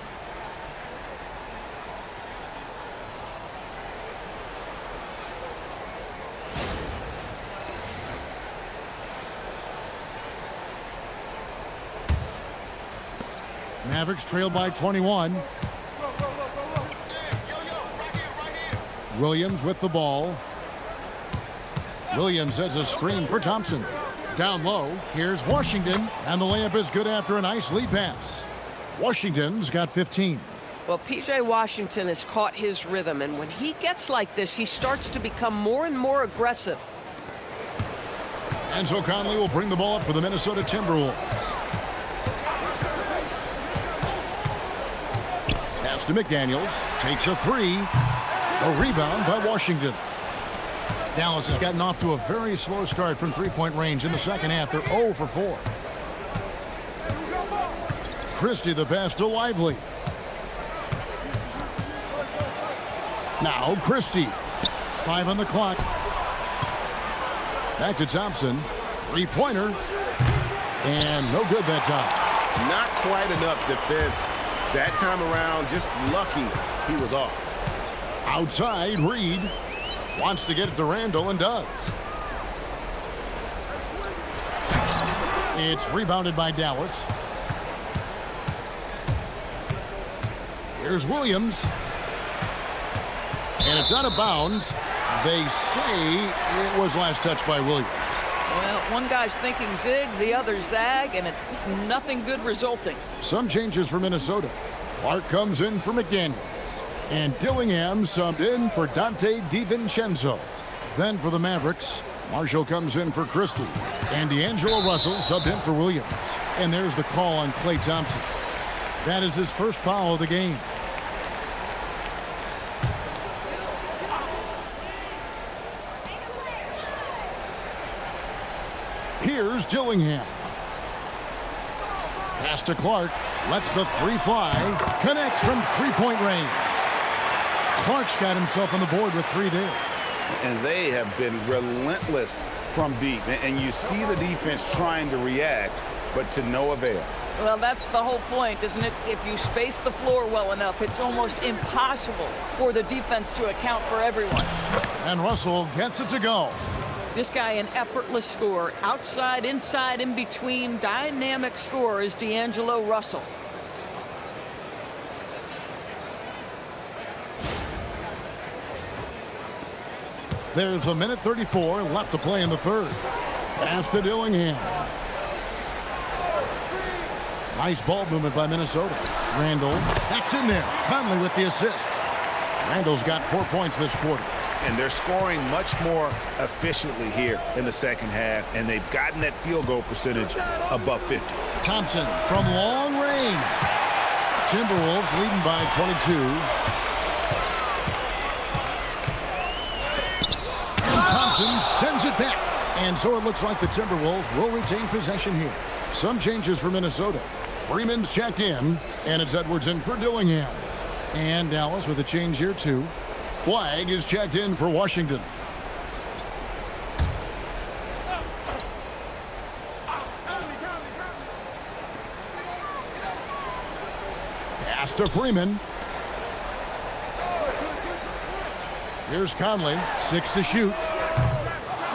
Mavericks trail by 21. Williams with the ball. Williams sets a screen for Thompson. Down low, here's Washington, and the layup is good after a nice lead pass. Washington's got 15. Well, P.J. Washington has caught his rhythm, and when he gets like this, he starts to become more and more aggressive. And so Conley will bring the ball up for the Minnesota Timberwolves. Pass to McDaniels. Takes a three. A rebound by Washington. Dallas has gotten off to a very slow start from three-point range in the second half. They're 0 for 4. Christie the pass to Lively. Now Christie. 5 on the clock. Back to Thompson. Three-pointer. And no good that time. Not quite enough defense that time around. Just lucky he was off. Outside, Reed wants to get it to Randall and does. It's rebounded by Dallas. Here's Williams. And it's out of bounds. They say it was last touched by Williams. Well, one guy's thinking zig, the other zag, and it's nothing good resulting. Some changes for Minnesota. Clark comes in for McDaniels. And Dillingham subbed in for Dante DiVincenzo. Then for the Mavericks, Marshall comes in for Christie. And D'Angelo Russell subbed in for Williams. And there's the call on Klay Thompson. That is his first foul of the game. Here's Dillingham. Pass to Clark. Lets the three fly. Connects from three-point range. Clark's got himself on the board with 3 there. And they have been relentless from deep. And you see the defense trying to react, but to no avail. Well, that's the whole point, isn't it? If you space the floor well enough, it's almost impossible for the defense to account for everyone. And Russell gets it to go. This guy, an effortless scorer. Outside, inside, in between, dynamic scorer is D'Angelo Russell. There's a minute 34 left to play in the third. Pass to Dillingham. Nice ball movement by Minnesota. Randall, that's in there. Conley with the assist. Randall's got 4 points this quarter. And they're scoring much more efficiently here in the second half, and they've gotten that field goal percentage above 50. Thompson from long range. Timberwolves leading by 22. Thompson sends it back. And so it looks like the Timberwolves will retain possession here. Some changes for Minnesota. Freeman's checked in, and it's Edwards in for Dillingham. And Dallas with a change here, too. Flagg is checked in for Washington. Pass to Freeman. Here's Conley. 6 to shoot.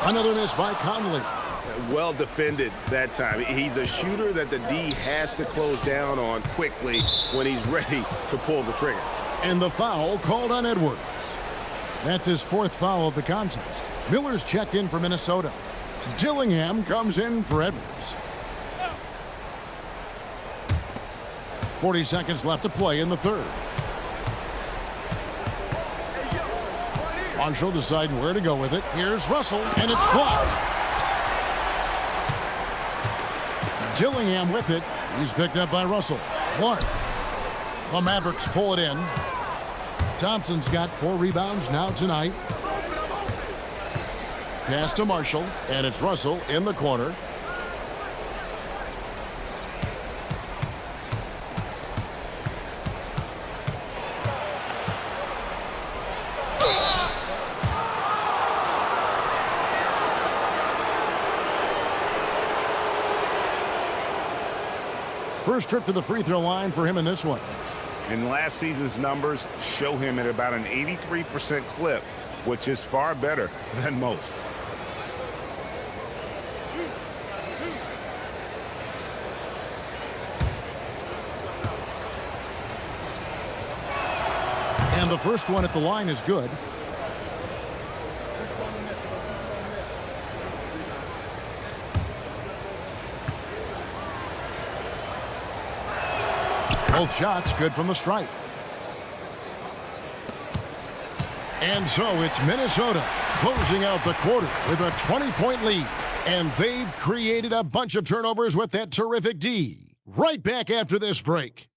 Another miss by Conley. Well defended that time. He's a shooter that the D has to close down on quickly when he's ready to pull the trigger. And the foul called on Edwards. That's his 4th foul of the contest. Miller's checked in for Minnesota. Dillingham comes in for Edwards. 40 seconds left to play in the 3rd. Marshall deciding where to go with it. Here's Russell, and it's blocked. Dillingham with it. He's picked up by Russell. Clark. The Mavericks pull it in. Thompson's got 4 rebounds now tonight. Pass to Marshall, and it's Russell in the corner. First trip to the free throw line for him in this one. And last season's numbers show him at about an 83% clip, which is far better than most. And the first one at the line is good. Both shots good from the stripe. And so it's Minnesota closing out the quarter with a 20-point lead. And they've created a bunch of turnovers with that terrific D. Right back after this break.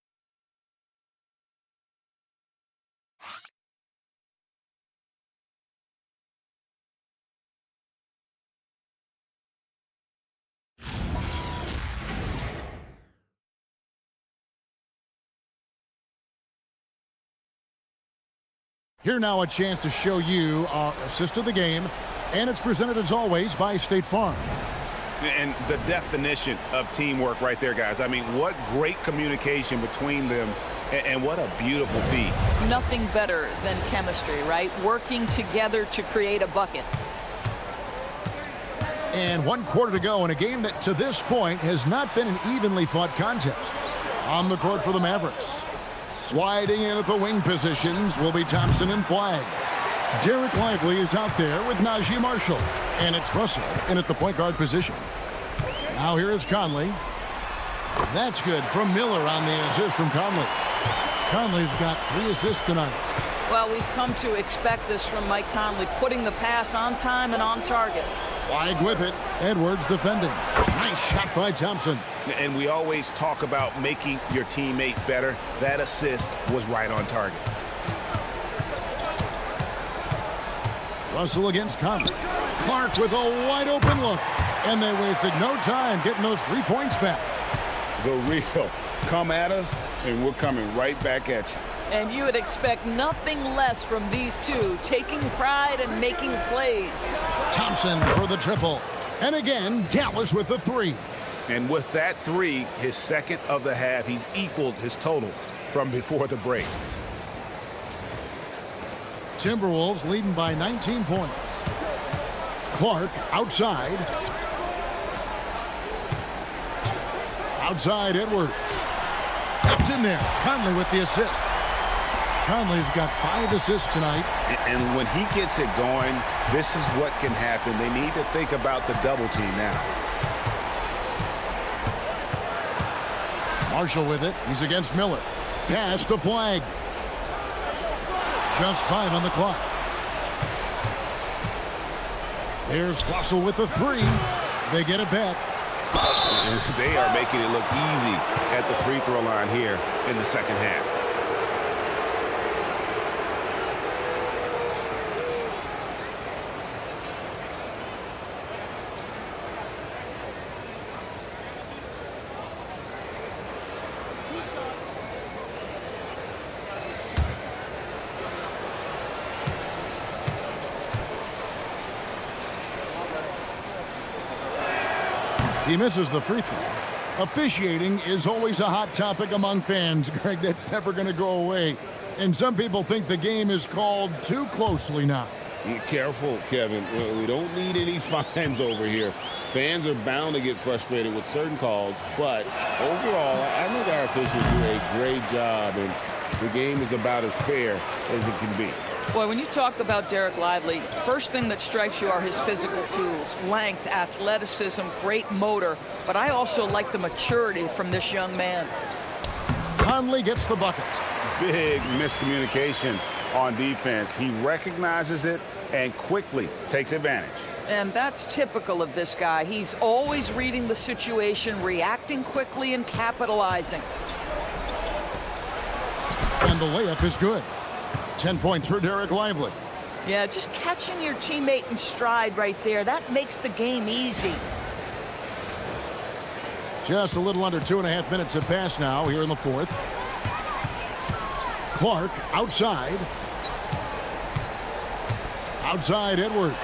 Here now a chance to show you our assist of the game, and it's presented as always by State Farm. And the definition of teamwork right there, guys. I mean, what great communication between them, and what a beautiful feed. Nothing better than chemistry, right? Working together to create a bucket. And 1 quarter to go in a game that to this point has not been an evenly fought contest. On the court for the Mavericks. Sliding in at the wing positions will be Thompson and Flagg. Derek Lively is out there with Najee Marshall. And it's Russell in at the point guard position. Now here is Conley. That's good from Miller on the assist from Conley. Conley's got 3 assists tonight. Well, we've come to expect this from Mike Conley, putting the pass on time and on target. Flagg with it. Edwards defending. Nice shot by Thompson. And we always talk about making your teammate better. That assist was right on target. Russell against Conley. Clark with a wide open look. And they wasted no time getting those 3 points back. The real. Come at us, and we're coming right back at you. And you would expect nothing less from these two, taking pride and making plays. Thompson for the triple. And again, Dallas with the 3. And with that 3, his second of the half, he's equaled his total from before the break. Timberwolves leading by 19 points. Clark outside. Outside Edwards. That's in there. Conley with the assist. Conley's got 5 assists tonight. And when he gets it going, this is what can happen. They need to think about the double team now. Marshall with it. He's against Miller. Pass to Flagg. Just 5 on the clock. There's Russell with the 3. They get it back. And they are making it look easy at the free throw line here in the second half. He misses the free throw. Officiating is always a hot topic among fans, Greg. That's never going to go away. And some people think the game is called too closely now. Careful, Kevin. We don't need any fines over here. Fans are bound to get frustrated with certain calls, but overall, I think our officials do a great job, and the game is about as fair as it can be. Boy, when you talk about Derek Lively, first thing that strikes you are his physical tools, length, athleticism, great motor, but I also like the maturity from this young man. Conley gets the bucket. Big miscommunication on defense. He recognizes it and quickly takes advantage. And that's typical of this guy. He's always reading the situation, reacting quickly, and capitalizing. And the layup is good. 10 points for Derek Lively. Yeah, just catching your teammate in stride right there, that makes the game easy. Just a little under 2.5 minutes have passed now here in the fourth. Clark outside. Outside Edwards.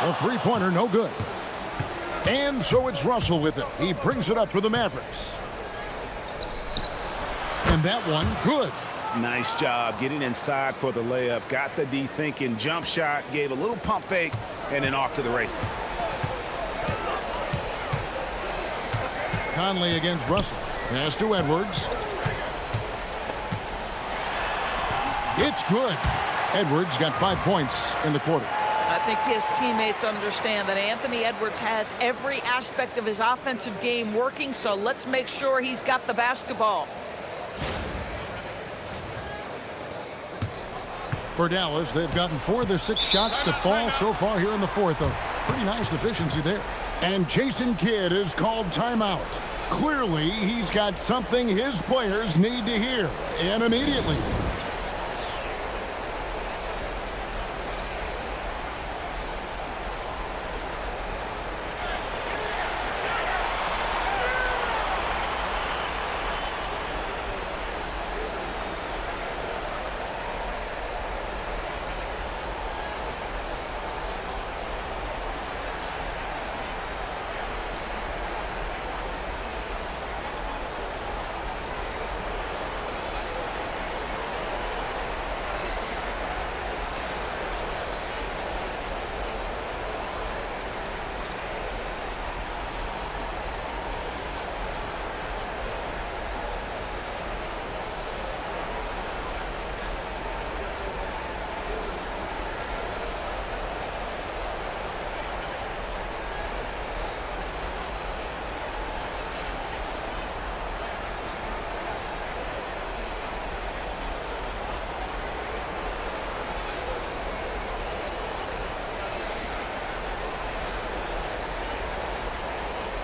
The three-pointer no good. And so it's Russell with it. He brings it up for the Mavericks. And that one good. Nice job getting inside for the layup. Got the D thinking, jump shot, gave a little pump fake, and then off to the races. Conley against Russell. Pass to Edwards. It's good. Edwards got 5 points in the quarter. I think his teammates understand that Anthony Edwards has every aspect of his offensive game working, so let's make sure he's got the basketball. For Dallas, they've gotten 4 of their 6 shots to fall so far here in the fourth. A pretty nice efficiency there. And Jason Kidd is called timeout. Clearly, he's got something his players need to hear, and immediately.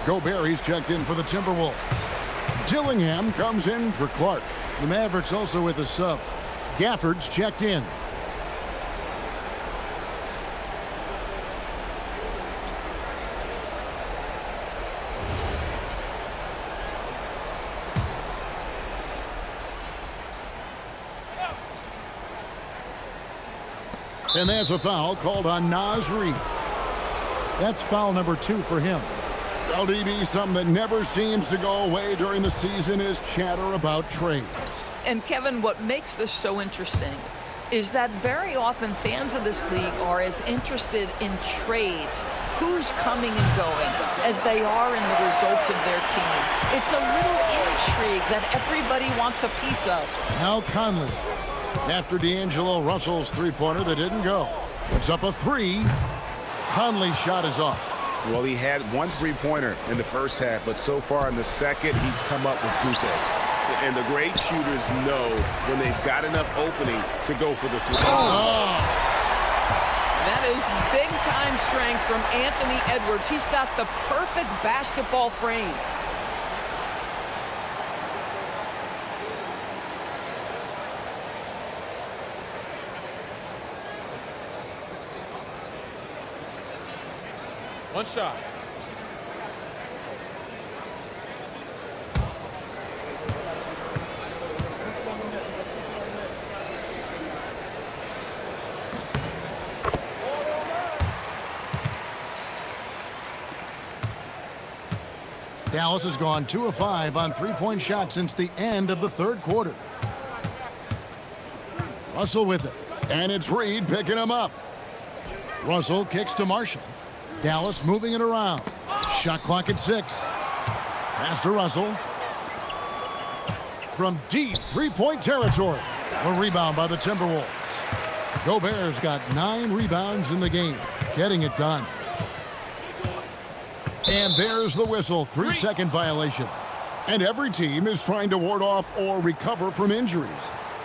Gobert, he's checked in for the Timberwolves. Dillingham comes in for Clark. The Mavericks also with a sub. Gafford's checked in. And that's a foul called on Naz Reid. That's foul number 2 for him. LDB, something that never seems to go away during the season is chatter about trades. And Kevin, what makes this so interesting is that very often fans of this league are as interested in trades, who's coming and going, as they are in the results of their team. It's a little intrigue that everybody wants a piece of. Now Conley, after D'Angelo Russell's three-pointer that didn't go. It's up a 3. Conley's shot is off. Well, he had 1 3-pointer in the first half, but so far in the second, he's come up with goose eggs. And the great shooters know when they've got enough opening to go for the 3. That is big-time strength from Anthony Edwards. He's got the perfect basketball frame. One shot. Dallas has gone 2 of 5 on three-point shots since the end of the third quarter. Russell with it. And it's Reed picking him up. Russell kicks to Marshall. Dallas moving it around. Shot clock at 6. Pass to Russell. From deep three-point territory. A rebound by the Timberwolves. Gobert's got 9 rebounds in the game. Getting it done. And there's the whistle. 3-second violation. And every team is trying to ward off or recover from injuries.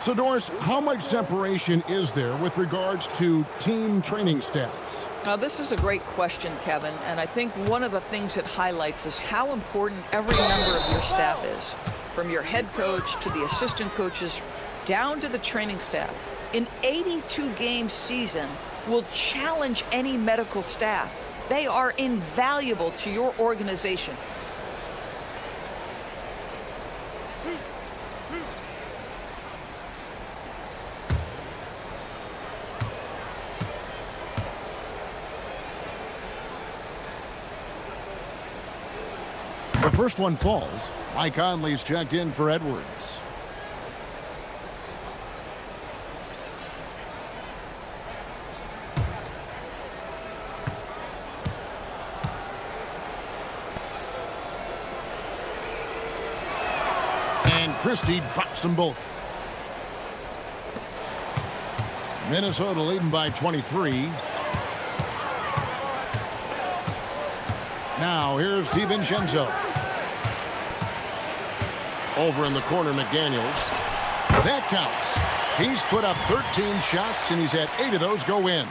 So, Doris, how much separation is there with regards to team training staffs? Now, this is a great question, Kevin, and I think one of the things it highlights is how important every member of your staff is, from your head coach to the assistant coaches down to the training staff. An 82-game season will challenge any medical staff. They are invaluable to your organization. The first one falls. Mike Conley's checked in for Edwards. And Christie drops them both. Minnesota leading by 23. Now here's DiVincenzo. Over in the corner, McDaniels. That counts. He's put up 13 shots, and he's had 8 of those go in.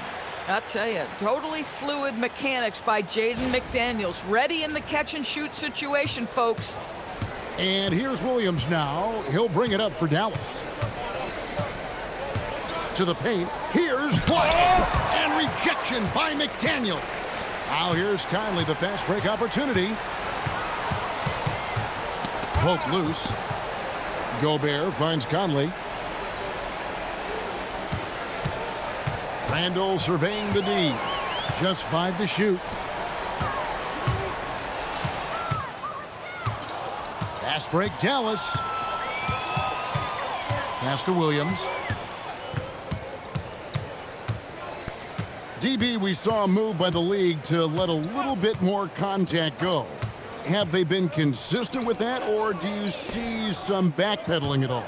I'll tell you, totally fluid mechanics by Jaden McDaniels. Ready in the catch-and-shoot situation, folks. And here's Williams now. He'll bring it up for Dallas. To the paint. Here's White. And rejection by McDaniels. Now here's Conley, the fast break opportunity. Poke loose. Gobert finds Conley. Randall surveying the D. Just 5 to shoot. Fast break, Dallas. Pass to Williams. DB, we saw a move by the league to let a little bit more contact go. Have they been consistent with that, or do you see some backpedaling at all?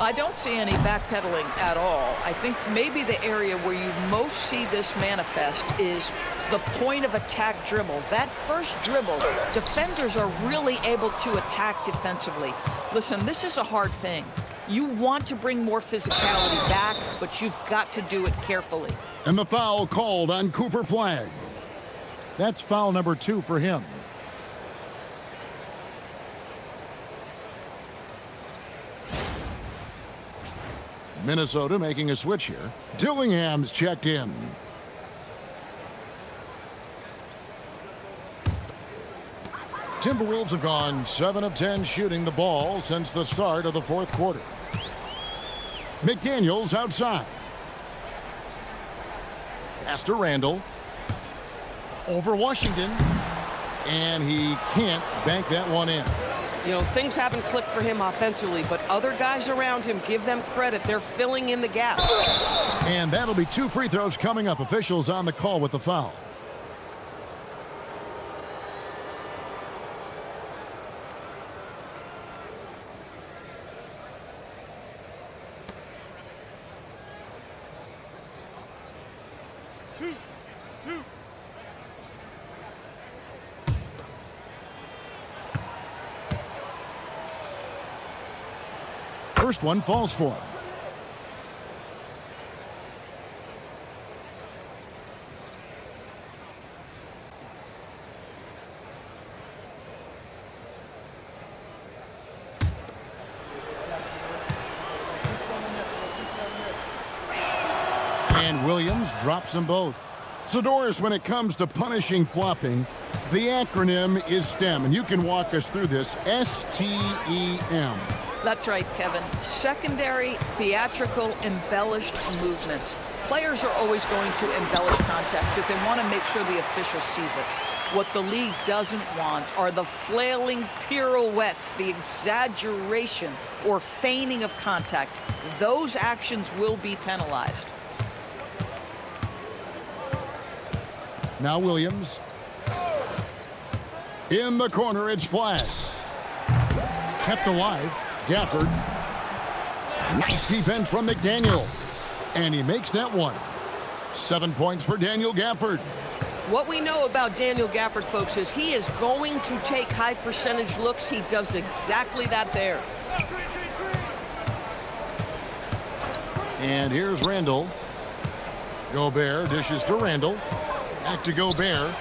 I don't see any backpedaling at all. I think maybe the area where you most see this manifest is the point of attack dribble. That first dribble, defenders are really able to attack defensively. Listen, this is a hard thing. You want to bring more physicality back, but you've got to do it carefully. And the foul called on Cooper Flagg. That's foul number 2 for him. Minnesota making a switch here. Dillingham's checked in. Timberwolves have gone 7 of 10 shooting the ball since the start of the fourth quarter. McDaniels outside. Pass to Randall. Over Washington. And he can't bank that one in. You know, things haven't clicked for him offensively, but other guys around him, give them credit. They're filling in the gaps. And that'll be 2 free throws coming up. Officials on the call with the foul. First one falls for him. And Williams drops them both. So, Doris, when it comes to punishing flopping, the acronym is STEM, and you can walk us through this. S-T-E-M. That's right, Kevin. Secondary, theatrical, embellished movements. Players are always going to embellish contact because they want to make sure the official sees it. What the league doesn't want are the flailing pirouettes, the exaggeration or feigning of contact. Those actions will be penalized. Now Williams. In the corner, it's Flagg. Kept alive. Gafford. Nice defense from McDaniel. And he makes that one. 7 points for Daniel Gafford. What we know about Daniel Gafford, folks, is he is going to take high percentage looks. He does exactly that there. And here's Randall. Gobert dishes to Randall. Back to Gobert.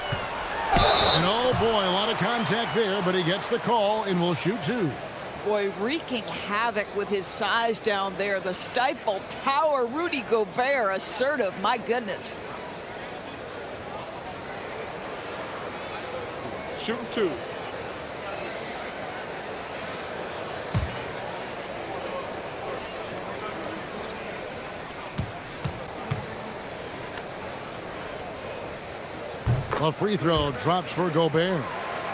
And oh boy, a lot of contact there, but he gets the call and will shoot two. Boy, wreaking havoc with his size down there. The stifle tower, Rudy Gobert, assertive, my goodness. Shooting two. A free throw drops for Gobert.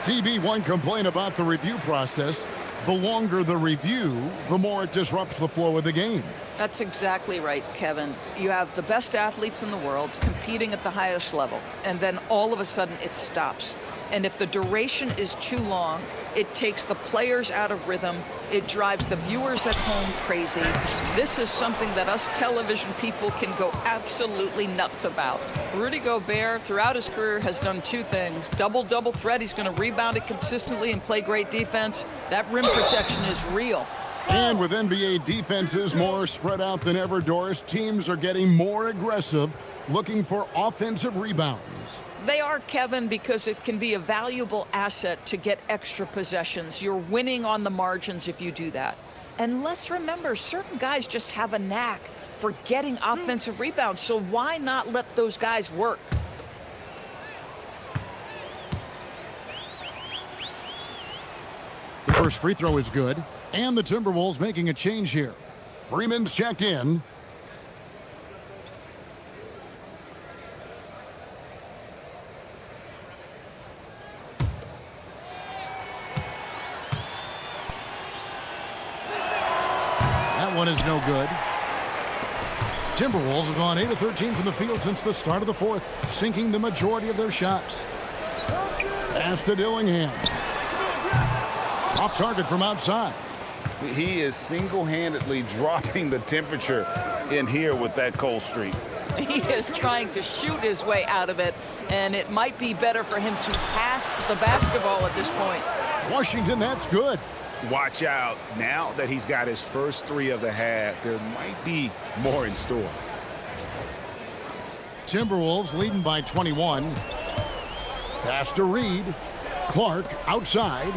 TB1 complain about the review process. The longer the review, the more it disrupts the flow of the game. That's exactly right, Kevin. You have the best athletes in the world competing at the highest level, and then all of a sudden it stops. And if the duration is too long, it takes the players out of rhythm. It drives the viewers at home crazy. This is something that us television people can go absolutely nuts about. Rudy Gobert, throughout his career, has done two things. Double-double threat. He's going to rebound it consistently and play great defense. That rim protection is real. And with NBA defenses more spread out than ever, Doris, teams are getting more aggressive, looking for offensive rebounds. They are, Kevin, because it can be a valuable asset to get extra possessions. You're winning on the margins if you do that. And let's remember, certain guys just have a knack for getting offensive rebounds, so why not let those guys work? The first free throw is good, and the Timberwolves making a change here. Freeman's checked in. That one is no good. Timberwolves have gone 8 of 13 from the field since the start of the fourth, sinking the majority of their shots. Pass to Dillingham. Off target from outside. He is single-handedly dropping the temperature in here with that cold streak. He is trying to shoot his way out of it, and it might be better for him to pass the basketball at this point. Washington, that's good. Watch out. Now that he's got his first three of the half, there might be more in store. Timberwolves leading by 21. Pass to Reed. Clark outside.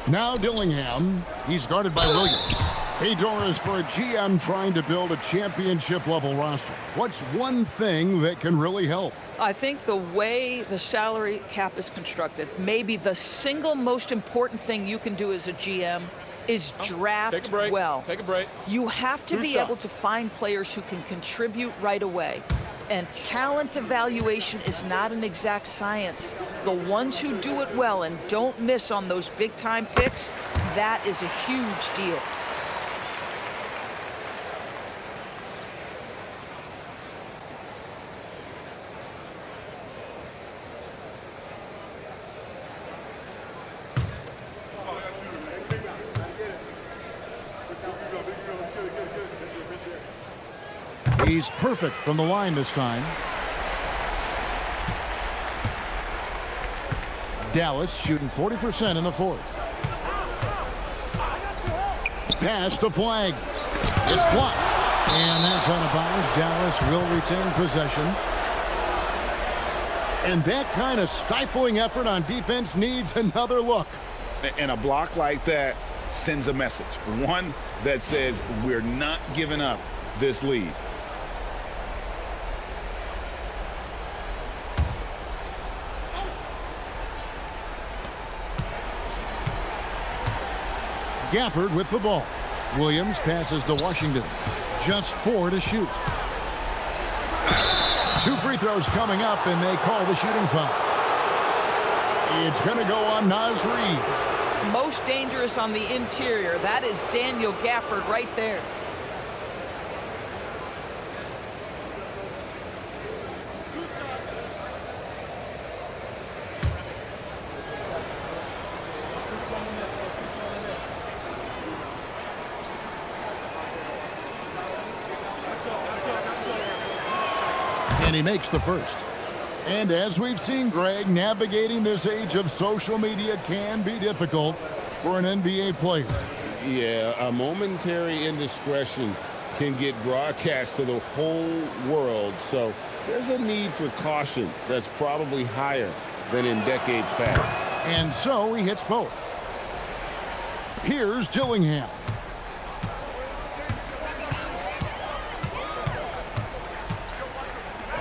Now Dillingham. He's guarded by Williams. Hey, Doris, for a GM trying to build a championship-level roster, what's one thing that can really help? I think the way the salary cap is constructed, maybe the single most important thing you can do as a GM is draft well. Take a break. You have to be able to find players who can contribute right away. And talent evaluation is not an exact science. The ones who do it well and don't miss on those big-time picks, that is a huge deal. He's perfect from the line this time. Dallas shooting 40% in the fourth. Pass to Flagg. It's blocked. And that's out of bounds. Dallas will retain possession. And that kind of stifling effort on defense needs another look. And a block like that sends a message. One that says we're not giving up this lead. Gafford with the ball. Williams passes to Washington. Just 4 to shoot. 2 free throws coming up, and they call the shooting foul. It's going to go on Naz Reid. Most dangerous on the interior. That is Daniel Gafford right there. And he makes the first. And as we've seen, Greg, navigating this age of social media can be difficult for an NBA player. Yeah, a momentary indiscretion can get broadcast to the whole world. So there's a need for caution that's probably higher than in decades past. And so he hits both. Here's Dillingham.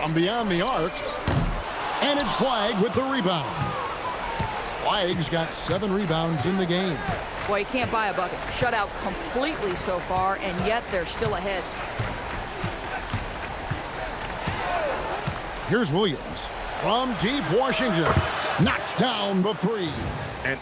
From beyond the arc. And it's Flagg with the rebound. Flagg's got 7 rebounds in the game. Boy, you can't buy a bucket. Shut out completely so far, and yet they're still ahead. Here's Williams from deep Washington. Knocks down the 3.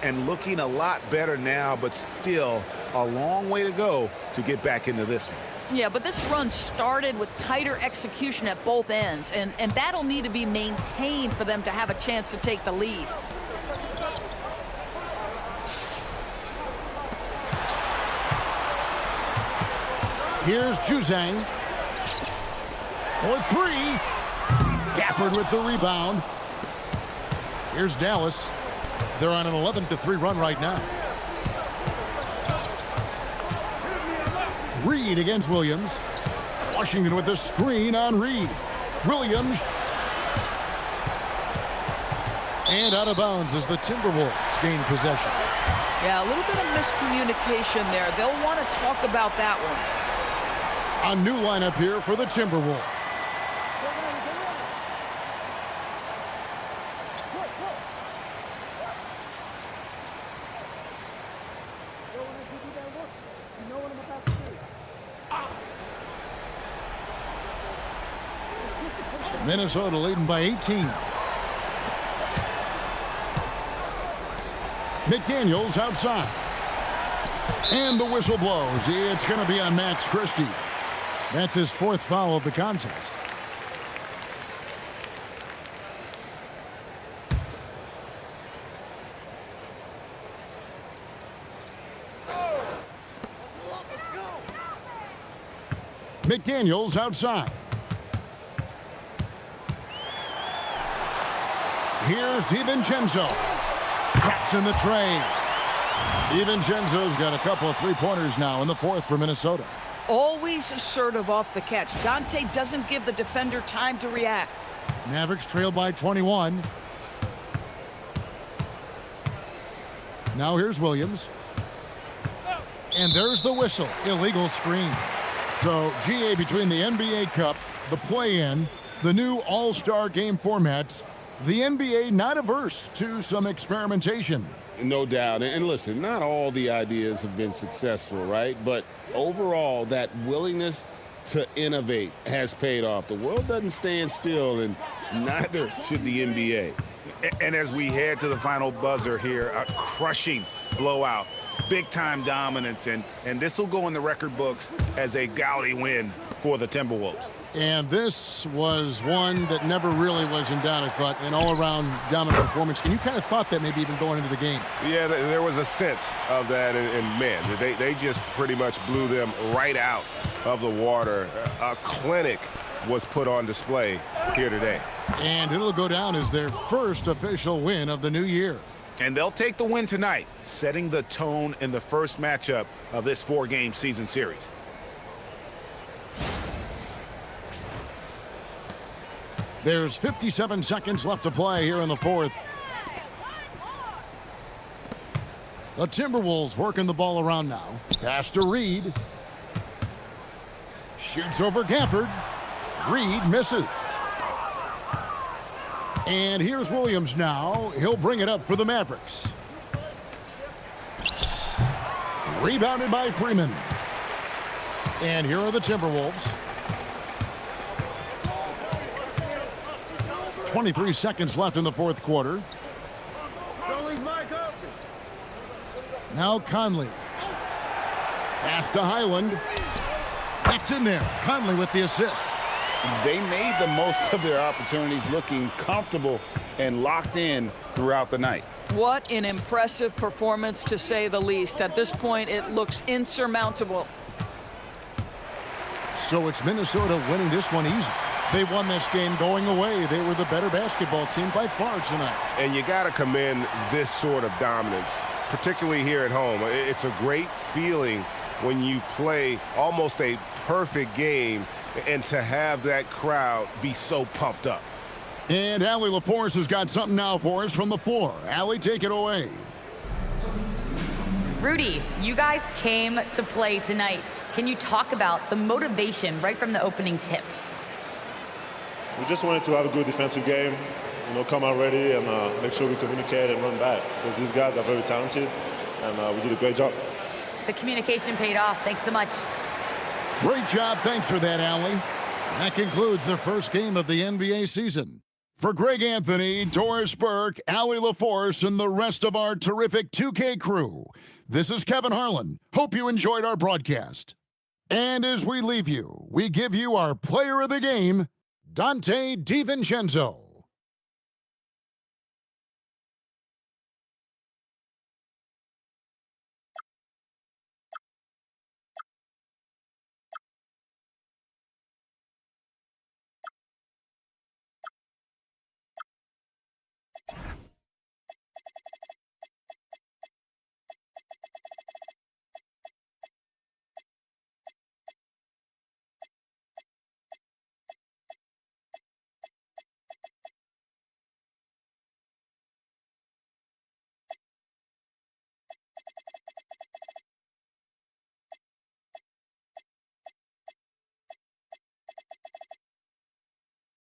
And looking a lot better now, but still a long way to go to get back into this one. Yeah, but this run started with tighter execution at both ends, and that'll need to be maintained for them to have a chance to take the lead. Here's Juzang for 3. Gafford with the rebound. Here's Dallas. They're on an 11-3 run right now. Reed against Williams. Washington with the screen on Reed. Williams. And out of bounds as the Timberwolves gain possession. Yeah, a little bit of miscommunication there. They'll want to talk about that one. A new lineup here for the Timberwolves. Minnesota leading by 18. McDaniels outside. And the whistle blows. It's going to be on Max Christie. That's his 4th foul of the contest. McDaniels outside. Here's DiVincenzo. Traps in the tray. DiVincenzo's got a couple of 3-pointers now in the 4th for Minnesota. Always assertive off the catch. Dante doesn't give the defender time to react. Mavericks trail by 21. Now here's Williams. And there's the whistle. Illegal screen. So, GA, between the NBA Cup, the play-in, the new All-Star game formats, the NBA not averse to some experimentation. No doubt. And listen, not all the ideas have been successful, right? But overall, that willingness to innovate has paid off. The world doesn't stand still, and neither should the NBA. And as we head to the final buzzer here, a crushing blowout, big-time dominance, and this will go in the record books as a gaudy win for the Timberwolves. And this was one that never really was in doubt, I thought, an all-around dominant performance. And you kind of thought that maybe even going into the game. Yeah, there was a sense of that, and man, they just pretty much blew them right out of the water. A clinic was put on display here today. And it'll go down as their first official win of the new year. And they'll take the win tonight, setting the tone in the first matchup of this 4-game season series. There's 57 seconds left to play here in the 4th. The Timberwolves working the ball around now. Pass to Reed. Shoots over Gafford. Reed misses. And here's Williams now. He'll bring it up for the Mavericks. Rebounded by Freeman. And here are the Timberwolves. 23 seconds left in the fourth quarter. Now Conley. Pass to Highland. That's in there. Conley with the assist. They made the most of their opportunities, looking comfortable and locked in throughout the night. What an impressive performance, to say the least. At this point, it looks insurmountable. So it's Minnesota winning this one easy. They won this game going away. They were the better basketball team by far tonight. And you got to commend this sort of dominance, particularly here at home. It's a great feeling when you play almost a perfect game and to have that crowd be so pumped up. And Allie LaForce has got something now for us from the floor. Allie, take it away. Rudy, you guys came to play tonight. Can you talk about the motivation right from the opening tip? We just wanted to have a good defensive game, come out ready and make sure we communicate and run back, because these guys are very talented, and we did a great job. The communication paid off. Thanks so much. Great job. Thanks for that, Allie. That concludes the first game of the NBA season. For Greg Anthony, Doris Burke, Allie LaForce, and the rest of our terrific 2K crew, this is Kevin Harlan. Hope you enjoyed our broadcast. And as we leave you, we give you our player of the game, Dante DiVincenzo.